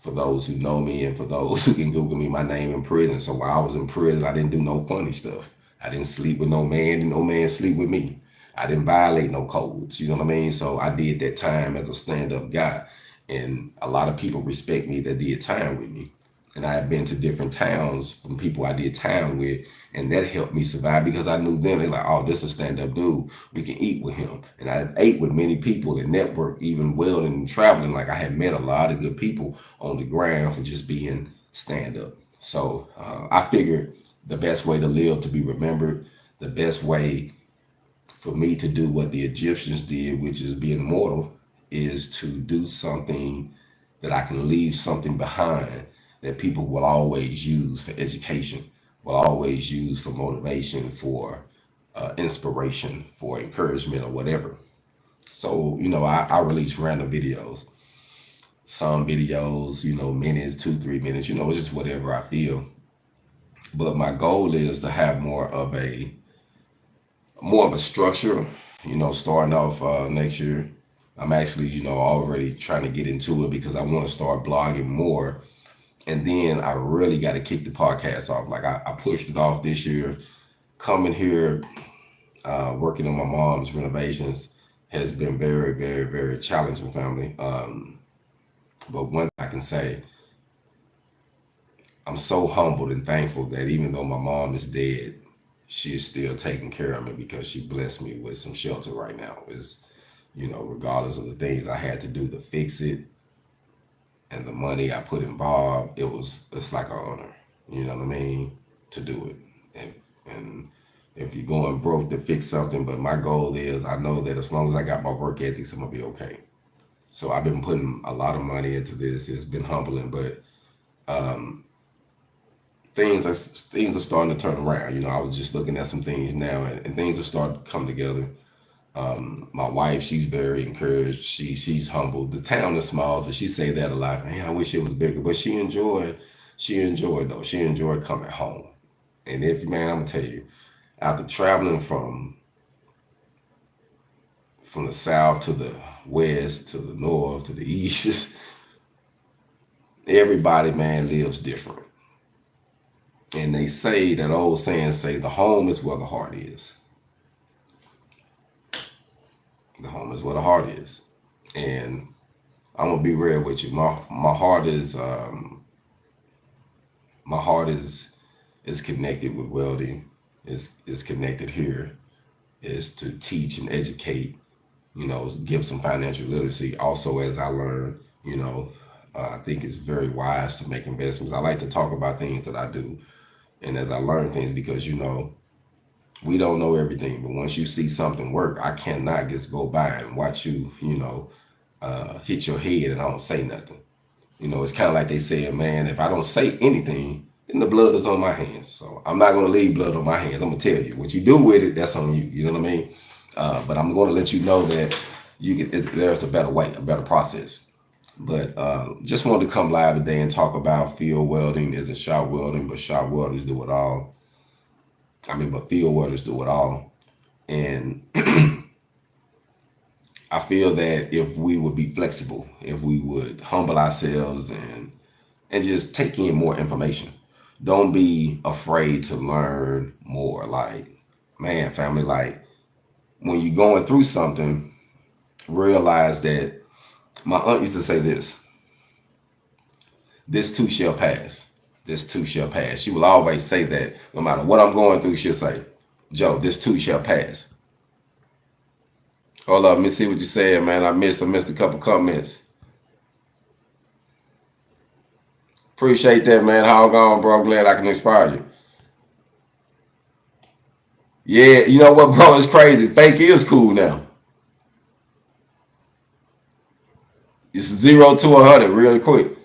For those who know me and for those who can Google me, my name in prison. So while I was in prison, I didn't do no funny stuff. I didn't sleep with no man, and no man sleep with me. I didn't violate no codes, you know what I mean? So I did that time as a stand-up guy. And a lot of people respect me that did time with me. And I have been to different towns from people I did time with, and that helped me survive because I knew them. They're like, oh, this is a stand-up dude. We can eat with him. And I ate with many people and network, even welding and traveling. Like I had met a lot of good people on the ground for just being stand-up. So I figured the best way to live, to be remembered, the best way for me to do what the Egyptians did, which is be immortal, is to do something that I can leave something behind that people will always use for education, will always use for motivation, for inspiration, for encouragement, or whatever. So, I release random videos. Some videos, minutes, 2, 3 minutes, just whatever I feel. But my goal is to have more of a structure, starting off next year. I'm actually, already trying to get into it because I want to start blogging more. And then I really got to kick the podcast off. Like I pushed it off this year. Coming here, working on my mom's renovations has been very, very, very challenging, family. But one thing I can say, I'm so humbled and thankful that even though my mom is dead, she is still taking care of me because she blessed me with some shelter right now. Is regardless of the things I had to do to fix it and the money I put involved, it's like an honor. You know what I mean? To do it. And if you're going broke to fix something, but my goal is I know that as long as I got my work ethics, I'm gonna be okay. So I've been putting a lot of money into this. It's been humbling, but things are starting to turn around. I was just looking at some things now, and things are starting to come together. My wife, she's very encouraged. She's humbled. The town is small, so she say that a lot. Man, I wish it was bigger, but she enjoyed though. She enjoyed coming home. And if man, I'm gonna tell you, after traveling from the south to the west to the north to the east, everybody man lives different. And they say that old saying say the home is where the heart is. The home is where the heart is. And I'm gonna be real with you. My heart is connected with welding. Is connected here. Is to teach and educate. Give some financial literacy. Also, as I learn, I think it's very wise to make investments. I like to talk about things that I do, and as I learn things, because we don't know everything, but once you see something work, I cannot just go by and watch you, hit your head and I don't say nothing. It's kind of like they said, man, if I don't say anything, then the blood is on my hands. So I'm not going to leave blood on my hands. I'm going to tell you what you do with it. That's on you. You know what I mean? But I'm going to let you know that there's a better way, a better process. But just wanted to come live today and talk about field welding. Isn't shop welding, but shop welders do it all. But field welders do it all. And I feel that if we would be flexible, if we would humble ourselves and just take in more information, don't be afraid to learn more. Like, man, family, like when you're going through something, realize that my aunt used to say this too shall pass. This too shall pass. She will always say that no matter what I'm going through, she'll say, Joe, this too shall pass. Hold up, let me see what you said, man. I missed a couple comments. Appreciate that, man. How gone, bro? I'm glad I can inspire you. Yeah, you know what, bro? It's crazy. Fake is cool now. It's 0 to 100 real quick.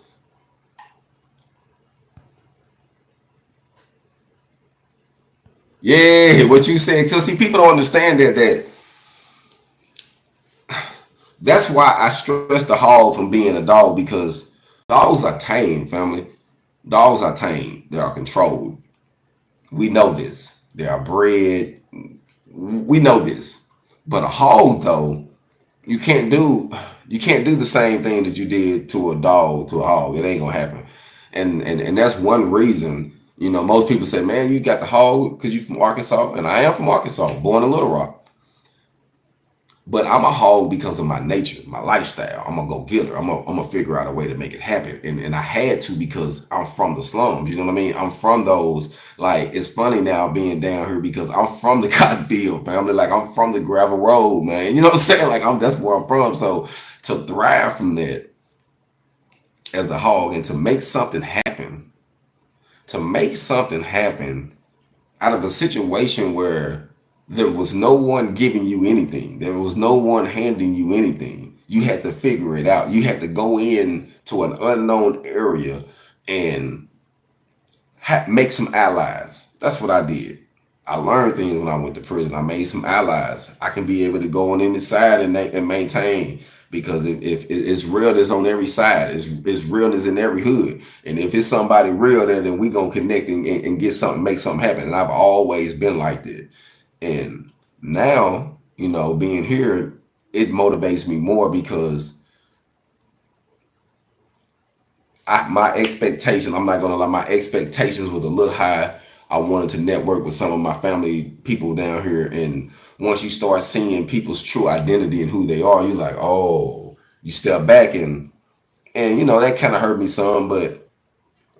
Yeah, what you said. So see, people don't understand that's why I stress the hog from being a dog, because dogs are tame, family. Dogs are tame. They are controlled. We know this. They are bred. We know this. But a hog, though, you can't do the same thing that you did to a dog to a hog. It ain't gonna happen. And that's one reason. Most people say, man, you got the hog because you from Arkansas, and I am from Arkansas, born in Little Rock. But I'm a hog because of my nature, my lifestyle. I'm a go getter. I'm gonna figure out a way to make it happen. And I had to because I'm from the slums. You know what I mean? I'm from those. Like, it's funny now being down here because I'm from the cotton field family. Like, I'm from the gravel road, man. You know what I'm saying? Like, that's where I'm from. So to thrive from that as a hog and to make something happen out of a situation where there was no one giving you anything, there was no one handing you anything. You had to figure it out. You had to go in to an unknown area and make some allies. That's what I did. I learned things when I went to prison. I made some allies. I can be able to go on any side and maintain, because if it's realness on every side, it's realness in every hood. And if it's somebody real there, then we gonna connect and get something, make something happen. And I've always been like that. And now, being here, it motivates me more because my expectation, I'm not gonna lie, my expectations was a little high. I wanted to network with some of my family people down here, and once you start seeing people's true identity and who they are, you're like, oh, you step back and that kind of hurt me some, but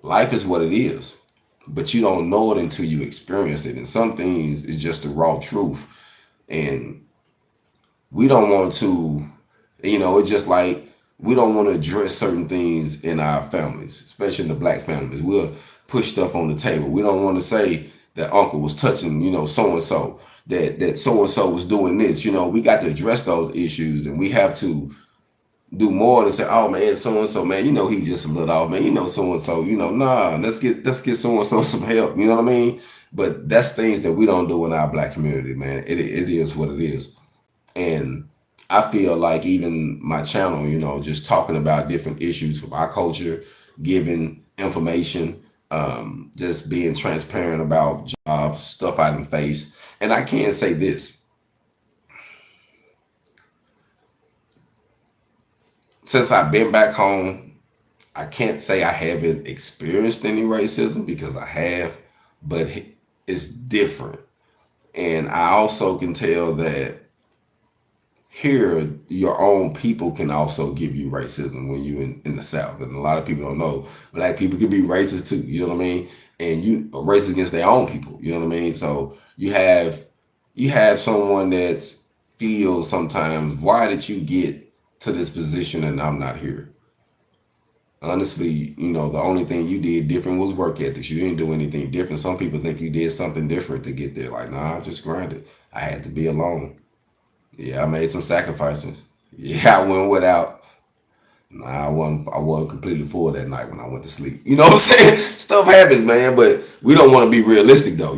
life is what it is. But you don't know it until you experience it, and some things is just the raw truth. And we don't want to, it's just like we don't want to address certain things in our families, especially in the black families. We'll push stuff on the table. We don't want to say that uncle was touching, so and so, that so and so was doing this. We got to address those issues, and we have to do more than say, oh man, so and so, man, he just a little off, man, so and so, nah, let's get so and so some help. You know what I mean? But that's things that we don't do in our black community, man. It is what it is. And I feel like even my channel, just talking about different issues from our culture, giving information, just being transparent about jobs, stuff I done face. And I can say this: since I've been back home, I can't say I haven't experienced any racism, because I have, but it's different. And I also can tell that here, your own people can also give you racism when you in the South. And a lot of people don't know, black people can be racist too, you know what I mean? And you are racist against their own people, you know what I mean? So you have someone that feels sometimes, why did you get to this position and I'm not here? Honestly, the only thing you did different was work ethics. You didn't do anything different. Some people think you did something different to get there. Like, nah, I just grinded. I had to be alone. Yeah, I made some sacrifices. Yeah, I went without. Nah, I wasn't completely full that night when I went to sleep. You know what I'm saying? Stuff happens, man, but we don't want to be realistic though,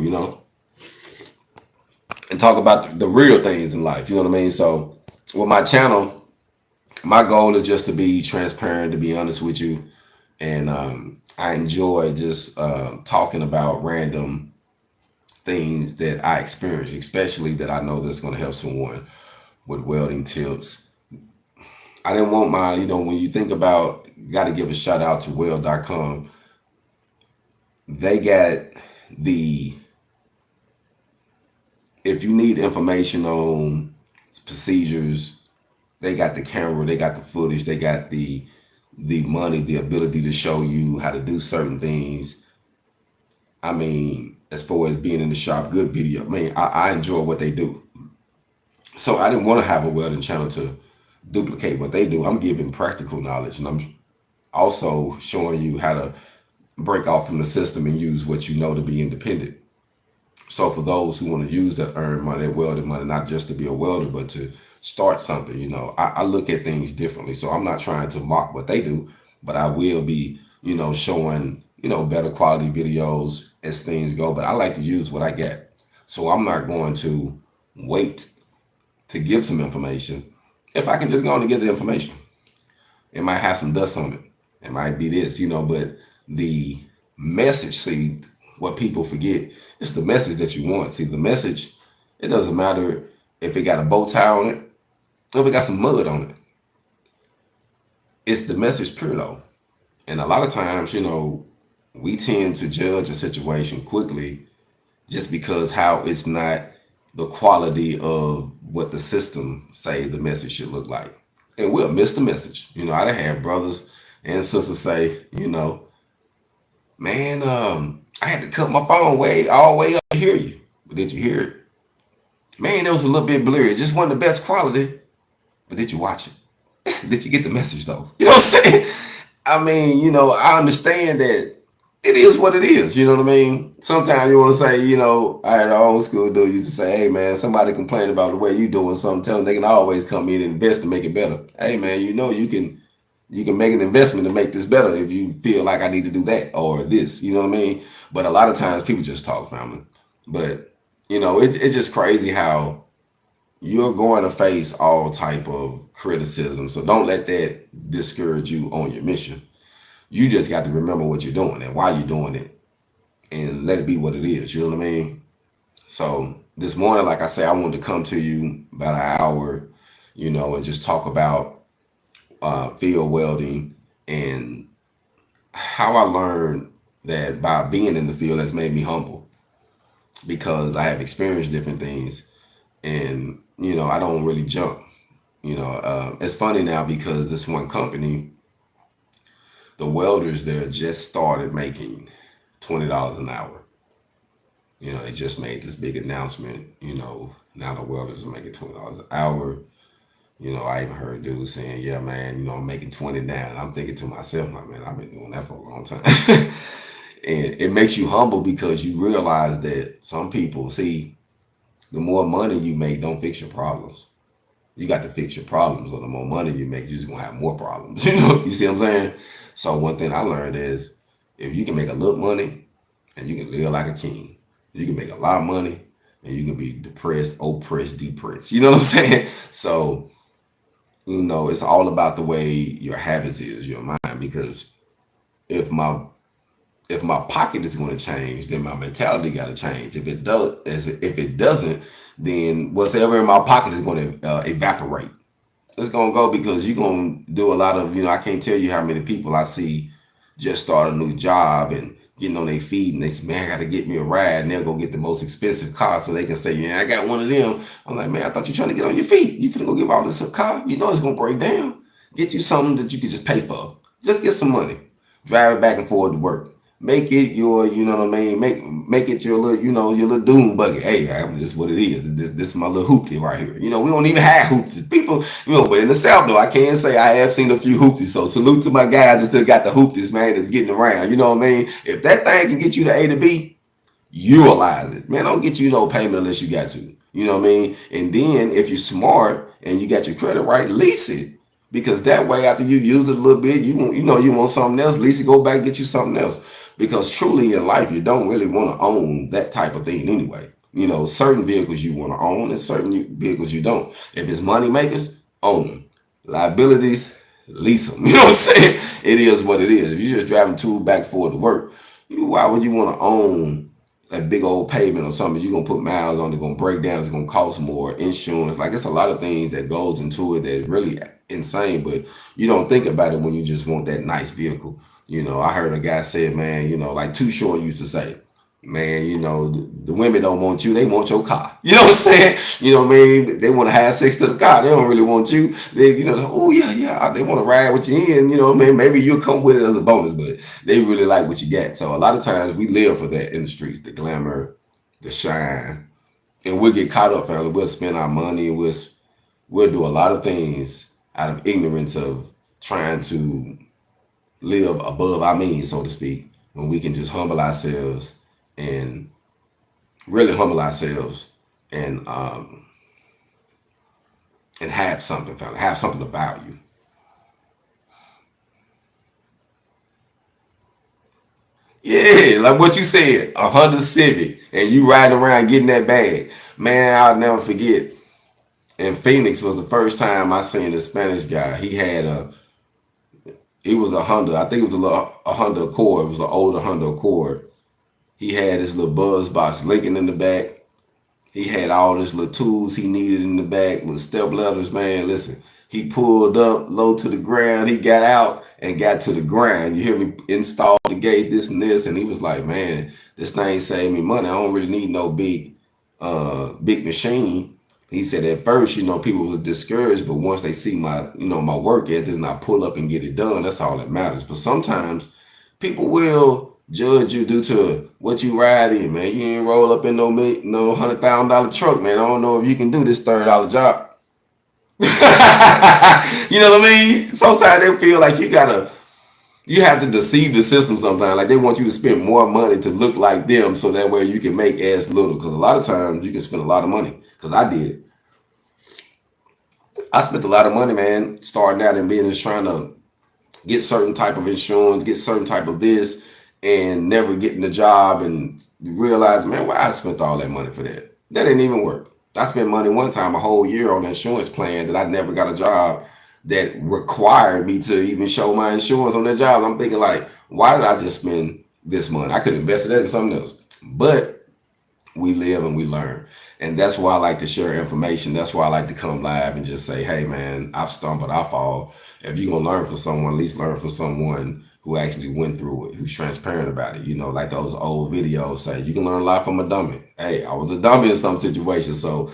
and talk about the real things in life. You know what I mean? So with my channel, my goal is just to be transparent, to be honest with you. And I enjoy just talking about random things that I experience, especially that I know that's going to help someone with welding tips. I didn't want when you think about, got to give a shout out to weld.com. They got if you need information on procedures, they got the camera, they got the footage, they got the money, the ability to show you how to do certain things. I mean, as far as being in the shop, good video. I mean, I enjoy what they do. So I didn't want to have a welding channel to duplicate what they do. I'm giving practical knowledge, and I'm also showing you how to break off from the system and use what you know to be independent. So for those who want to use that earn money, welding money, not just to be a welder, but to start something, I look at things differently. So I'm not trying to mock what they do, but I will be, showing, better quality videos as things go. But I like to use what I get. So I'm not going to wait to give some information if I can just go on and get the information. It might have some dust on it. It might be this, but the message, see, what people forget, it's the message that you want. See, the message, it doesn't matter if it got a bow tie on it or if it got some mud on it. It's the message pure though. And a lot of times, we tend to judge a situation quickly just because how it's not the quality of what the system say the message should look like. And we'll miss the message. I done had brothers and sisters say, man, I had to cut my phone all the way up to hear you. But did you hear it? Man, it was a little bit blurry. It just wasn't the best quality. But did you watch it? Did you get the message though? You know what I'm saying? I mean, I understand that it is what it is. You know what I mean? Sometimes you want to say, I had an old school dude used to say, hey man, somebody complain about the way you doing something, tell them they can always come in and invest to make it better. Hey man, you can make an investment to make this better if you feel like I need to do that or this. You know what I mean? But a lot of times people just talk, family. But it's just crazy how you're going to face all type of criticism. So don't let that discourage you on your mission. You just got to remember what you're doing and why you're doing it and let it be what it is. You know what I mean? So this morning, like I say, I wanted to come to you about an hour, and just talk about field welding and how I learned that by being in the field has made me humble because I have experienced different things and, I don't really jump. It's funny now because this one company, the welders there just started making $20 an hour. They just made this big announcement, now the welders are making $20 an hour. I even heard dudes saying, yeah, man, I'm making 20 now. And I'm thinking to myself, like, man, I've been doing that for a long time. And it makes you humble because you realize that some people, see, the more money you make, don't fix your problems. You got to fix your problems, or the more money you make, you're just gonna have more problems. You see what I'm saying? So one thing I learned is if you can make a little money and you can live like a king, you can make a lot of money and you can be depressed, oppressed, depressed. You know what I'm saying? So, it's all about the way your habits is, your mind, because if my pocket is going to change, then my mentality got to change. If it doesn't, then whatever in my pocket is going to evaporate. It's going to go because you're going to do a lot of, I can't tell you how many people I see just start a new job and getting on their feet and they say, man, I got to get me a ride. And they'll go get the most expensive car so they can say, yeah, I got one of them. I'm like, man, I thought you're trying to get on your feet. You finna go give all this a car? It's going to break down. Get you something that you can just pay for. Just get some money. Drive it back and forth to work. Make it your, you know what I mean? Make it your little, your little doom buggy. Hey, this is what it is. This is my little hoopty right here. We don't even have hoopties. People, but in the South though, I can say I have seen a few hoopties. So salute to my guys that still got the hoopties, man, that's getting around. You know what I mean? If that thing can get you to A to B, utilize it. Man, don't get you no payment unless you got to. You know what I mean? And then if you're smart and you got your credit right, lease it. Because that way, after you use it a little bit, you want something else, lease it, go back and get you something else. Because truly in life, you don't really want to own that type of thing anyway. Certain vehicles you want to own and certain vehicles you don't. If it's money makers, own them. Liabilities, lease them. You know what I'm saying? It is what it is. If you're just driving two back forward to work, why would you want to own a big old pavement or something? You're going to put miles on it, going to break down, it's going to cost more, insurance. Like, it's a lot of things that goes into it that's really insane, but you don't think about it when you just want that nice vehicle. I heard a guy say, man, like Too Short used to say, man, the women don't want you, they want your car. You know what I'm saying? You know what I mean? They want to have sex to the car. They don't really want you. They, oh yeah, they want to ride with you in, you know what I mean? Maybe you'll come with it as a bonus, but they really like what you got. So a lot of times we live for that in the streets, the glamour, the shine, and we'll get caught up, family. We'll spend our money, we'll do a lot of things out of ignorance of trying to live above our means, so to speak, when we can just humble ourselves and really humble ourselves and have something, family, have something of value. Yeah, like what you said, a Honda Civic, and you riding around getting that bag. Man, I'll never forget. In Phoenix was the first time I seen a Spanish guy. He was a Honda. I think it was a Honda Accord. It was an older Honda Accord. He had his little buzz box Lincoln in the back. He had all his little tools he needed in the back, little step ladders, man. Listen, he pulled up low to the ground. He got out and got to the ground. You hear me? Installed the gate, this and this. And he was like, man, this thing saved me money. I don't really need no big big machine. He said at first, people was discouraged, but once they see my, my work ethic and I pull up and get it done, that's all that matters. But sometimes people will judge you due to what you ride in, man. You ain't roll up in no $100,000 truck, man. I don't know if you can do this $30 job. You know what I mean? Sometimes they feel like you have to deceive the system sometimes. Like they want you to spend more money to look like them so that way you can make as little. Because a lot of times you can spend a lot of money. Because I did it. I spent a lot of money, man, starting out in business trying to get certain type of insurance, get certain type of this, and never getting the job and realize, man, why I spent all that money for that? That didn't even work. I spent money one time a whole year on an insurance plan that I never got a job that required me to even show my insurance on that job. I'm thinking like, why did I just spend this money? I could invest that in something else. But we live and we learn. And that's why I like to share information. That's why I like to come live and just say, hey, man, I've stumbled, I fall. If you're going to learn from someone, at least learn from someone who actually went through it, who's transparent about it. Like those old videos say, you can learn a lot from a dummy. Hey, I was a dummy in some situations. So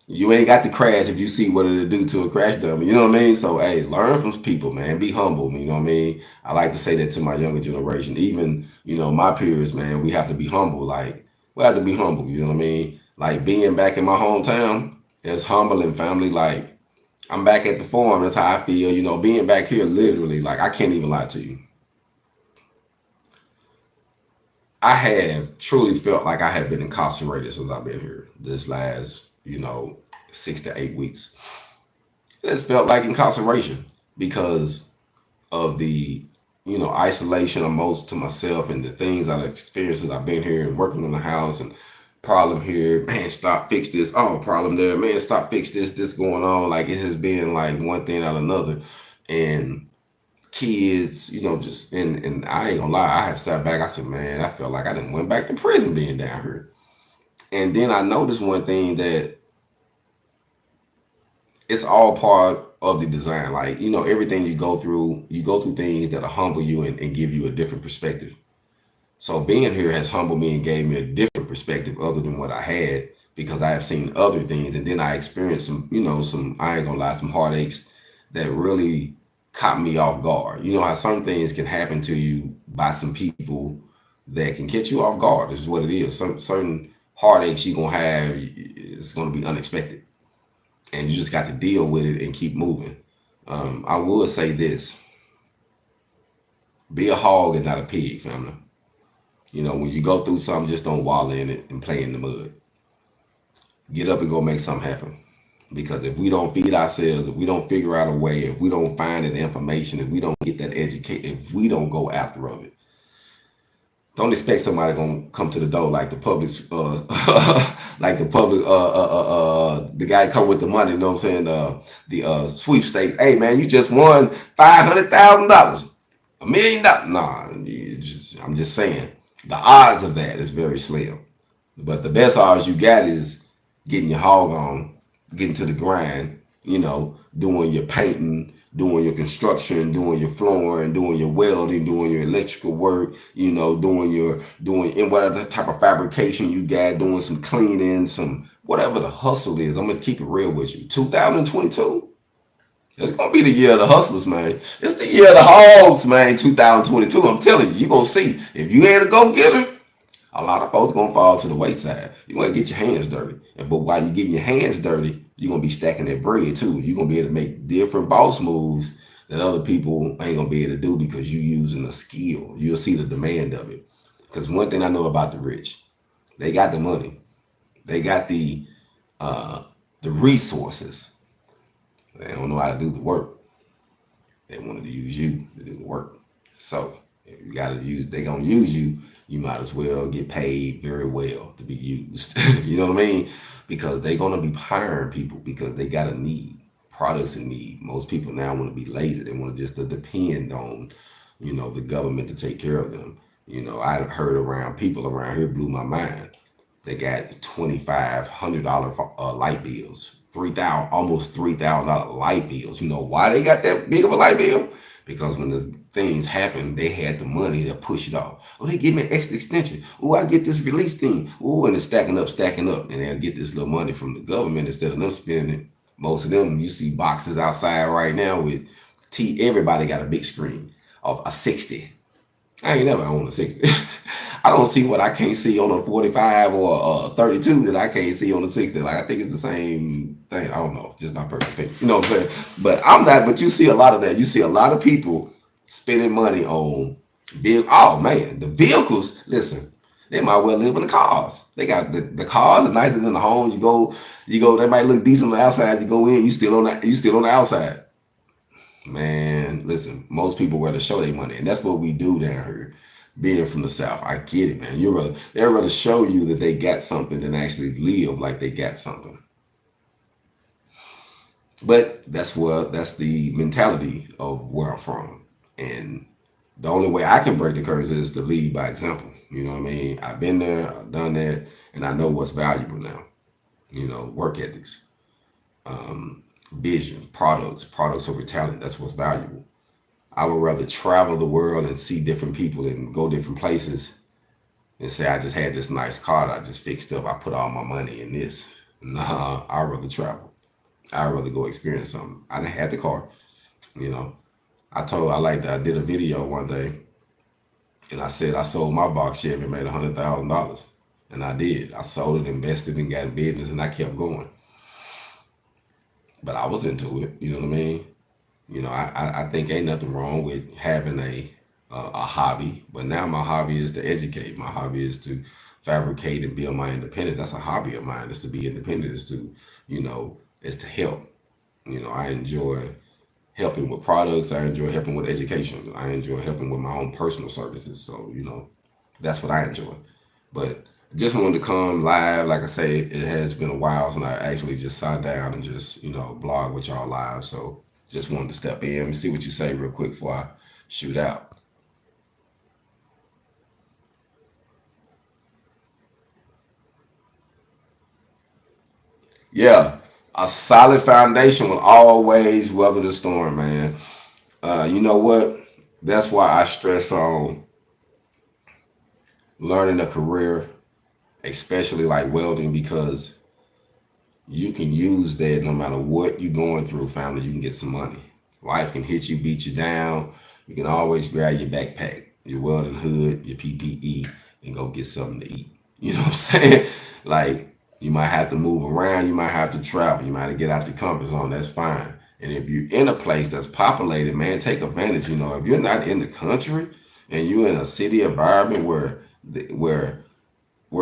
you ain't got to crash if you see what it'll do to a crash dummy. You know what I mean? So, hey, learn from people, man. Be humble. You know what I mean? I like to say that to my younger generation. Even, my peers, man, we have to be humble. Like, we have to be humble. You know what I mean? Like being back in my hometown is humbling, family. Like I'm back at the farm. That's how I feel. Being back here, literally, like I can't even lie to you. I have truly felt like I have been incarcerated since I've been here this last, 6 to 8 weeks. It's felt like incarceration because of the, isolation of most to myself and the things I've experienced since I've been here and working on the house and problem here, man, stop, fix this. Oh, problem there, man, stop, fix this going on. Like it has been like one thing out of another. And kids, just and I ain't gonna lie, I have sat back, I said, man, I felt like I didn't went back to prison being down here. And then I noticed one thing that it's all part of the design. Like, everything you go through things that'll humble you and give you a different perspective. So being here has humbled me and gave me a different perspective other than what I had because I have seen other things. And then I experienced some, I ain't gonna lie, some heartaches that really caught me off guard. You know how some things can happen to you by some people that can catch you off guard. This is what it is. Some certain heartaches you're gonna have, it's gonna be unexpected. And you just got to deal with it and keep moving. I will say this. Be a hog and not a pig, family. When you go through something, just don't wallow in it and play in the mud. Get up and go make something happen. Because if we don't feed ourselves, if we don't figure out a way, if we don't find that information, if we don't get that education, if we don't go after of it, don't expect somebody gonna come to the door like the public, the guy come with the money. You know what I'm saying? The sweepstakes. Hey man, you just won $500,000, $1 million. Nah, I'm just saying. The odds of that is very slim. But the best odds you got is getting your hog on, getting to the grind, doing your painting, doing your construction, doing your flooring, doing your welding, doing your electrical work, doing whatever type of fabrication you got, doing some cleaning, some whatever the hustle is. I'm gonna keep it real with you. 2022. It's gonna be the year of the hustlers, man. It's the year of the hogs, man. 2022. I'm telling you, you're gonna see. If you ain't a go-getter, a lot of folks gonna fall to the wayside. You wanna get your hands dirty. But while you're getting your hands dirty, you're gonna be stacking that bread too. You're gonna be able to make different boss moves that other people ain't gonna be able to do because you're using a skill. You'll see the demand of it. Because one thing I know about the rich, they got the money. They got the resources. They don't know how to do the work. They wanted to use you to do the work. So if you gotta use, they gonna use you, you might as well get paid very well to be used. You know what I mean? Because they're gonna be hiring people because they got a need, products in need. Most people now want to be lazy. They want to just to depend on, the government to take care of them. I heard around people around here blew my mind. They got $2,500 light bills, almost $3,000 light bills. You know why they got that big of a light bill? because when the things happen, they had the money to push it off. Oh, they give me an extra extension. Oh, I get this release thing. Oh, and it's stacking up, and they'll get this little money from the government instead of them spending it. Most of them, you see boxes outside right now with everybody got a big screen of a 60. I ain't never owned a 60. I don't see what I can't see on a 45 or a 32 that I can't see on a 60. Like, I think it's the same thing. I don't know, just my personal opinion. You know what I'm saying? But I'm not, but you see a lot of that. You see a lot of people spending money on vehicles. Oh man, the vehicles, listen, they might well live in the cars. They got the cars are nicer than the homes. You go, they might look decent on the outside. You go in, you still on the outside. Man, listen, most people rather show their money, and that's what we do down here. Being from the South, I get it, man. They'd rather show you that they got something than actually live like they got something. But that's the mentality of where I'm from, and the only way I can break the curse is to lead by example. You know what I mean? I've been there, I've done that, and I know what's valuable now. You know, work ethics, vision, products over talent. That's what's valuable. I would rather travel the world and see different people and go different places and say I just had this nice car that I just fixed up. I put all my money in this. Nah, I'd rather travel. I'd rather go experience something. I done had the car, you know. I did a video one day and I said I sold my box Chevy and made $100,000. And I did. I sold it, invested, and got in business, and I kept going. But I was into it, you know what I mean? You know, I think ain't nothing wrong with having a hobby, but now my hobby is to educate. My hobby is to fabricate and build my independence. That's a hobby of mine. Is to be independent. Is to, you know, is to help. You know, I enjoy helping with products. I enjoy helping with education. I enjoy helping with my own personal services. So, you know, that's what I enjoy. But I just wanted to come live. Like I say, it has been a while since I actually just sat down and just, you know, blog with y'all live. So just wanted to step in and see what you say real quick before I shoot out. Yeah, a solid foundation will always weather the storm, man. You know what? That's why I stress on learning a career, especially like welding, because you can use that no matter what you're going through, family. You can get some money. Life can hit you, beat you down. You can always grab your backpack, your welding hood, your PPE, and go get something to eat. You know what I'm saying? Like, you might have to move around, you might have to travel, you might have to get out the comfort zone. That's fine. And if you're in a place that's populated, man, take advantage. You know, if you're not in the country and you're in a city environment where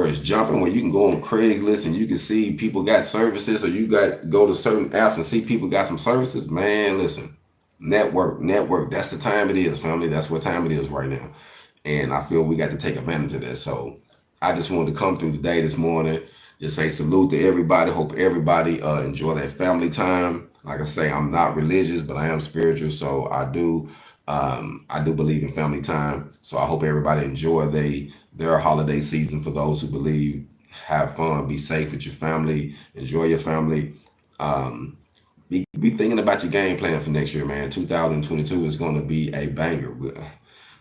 it's jumping, where you can go on Craigslist and you can see people got services, or you got go to certain apps and see people got some services. Man, listen, network. That's the time it is, family. That's what time it is right now, and I feel we got to take advantage of that. So I just wanted to come through today, this morning, just say salute to everybody. Hope everybody enjoy that family time. Like I say, I'm not religious, but I am spiritual, so I do believe in family time. So I hope everybody enjoy their holiday season. For those who believe, have fun, be safe with your family, enjoy your family. Be thinking about your game plan for next year, man. 2022 is going to be a banger.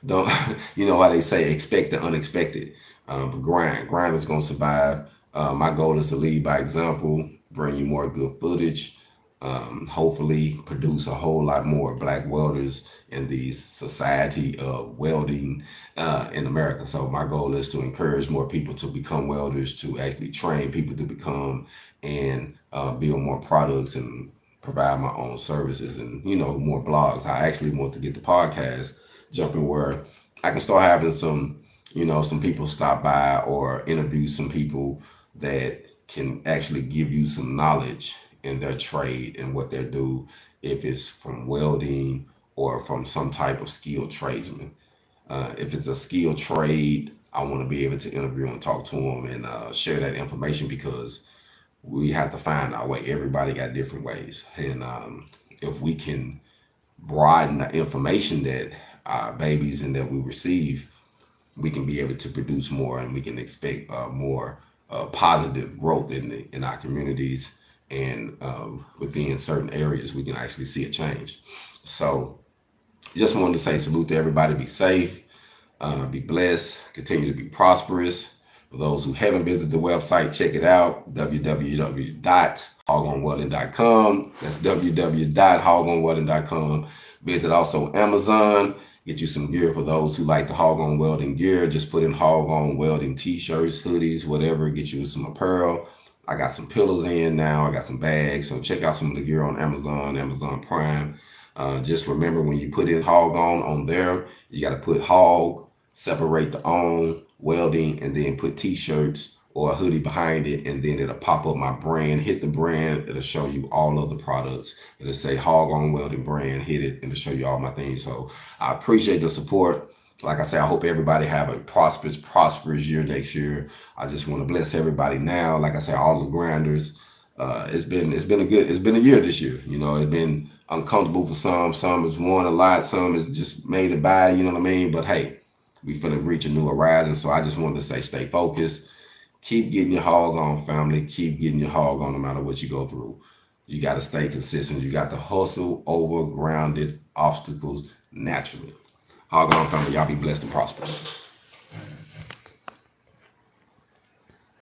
Don't you know how they say expect the unexpected? But grind is going to survive. My goal is to lead by example, bring you more good footage, hopefully produce a whole lot more black welders in the society of welding in America. So my goal is to encourage more people to become welders, to actually train people to become, and build more products and provide my own services, and, you know, more blogs. I actually want to get the podcast jumping where I can start having some, you know, some people stop by or interview some people that can actually give you some knowledge in their trade and what they do, if it's from welding or from some type of skilled tradesman. If it's a skilled trade, I want to be able to interview and talk to them and share that information, because we have to find our way. Everybody got different ways, and if we can broaden the information that our babies and that we receive, we can be able to produce more, and we can expect more positive growth in our communities, and within certain areas we can actually see a change. So Just wanted to say salute to everybody. Be safe, be blessed, continue to be prosperous. For those who haven't visited the website, check it out, www.hogonwelding.com. That's www.hogonwelding.com. Visit also Amazon. Get you some gear for those who like the HogOn Welding gear. Just put in HogOn Welding t-shirts, hoodies, whatever. Get you some apparel. I got some pillows in now. I got some bags. So check out some of the gear on Amazon, Amazon Prime. Just remember, when you put in HogOn on there, you got to put Hog, separate the on, welding, and then put t-shirts or a hoodie behind it, and then it'll pop up my brand. Hit the brand, it'll show you all of the products. It'll say HogOn Welding brand, hit it, and it'll show you all my things. So I appreciate the support. Like I say, I hope everybody have a prosperous year next year. I just want to bless everybody now. Like I say, all the grinders. It's been a year this year. You know, it's been uncomfortable for some. Some has won a lot. Some has just made it by. You know what I mean? But hey, we finna reach a new horizon. So I just wanted to say, stay focused. Keep getting your hog on, family. Keep getting your hog on no matter what you go through. You got to stay consistent. You got to hustle over grounded obstacles naturally. HogOn family, y'all be blessed and prosperous.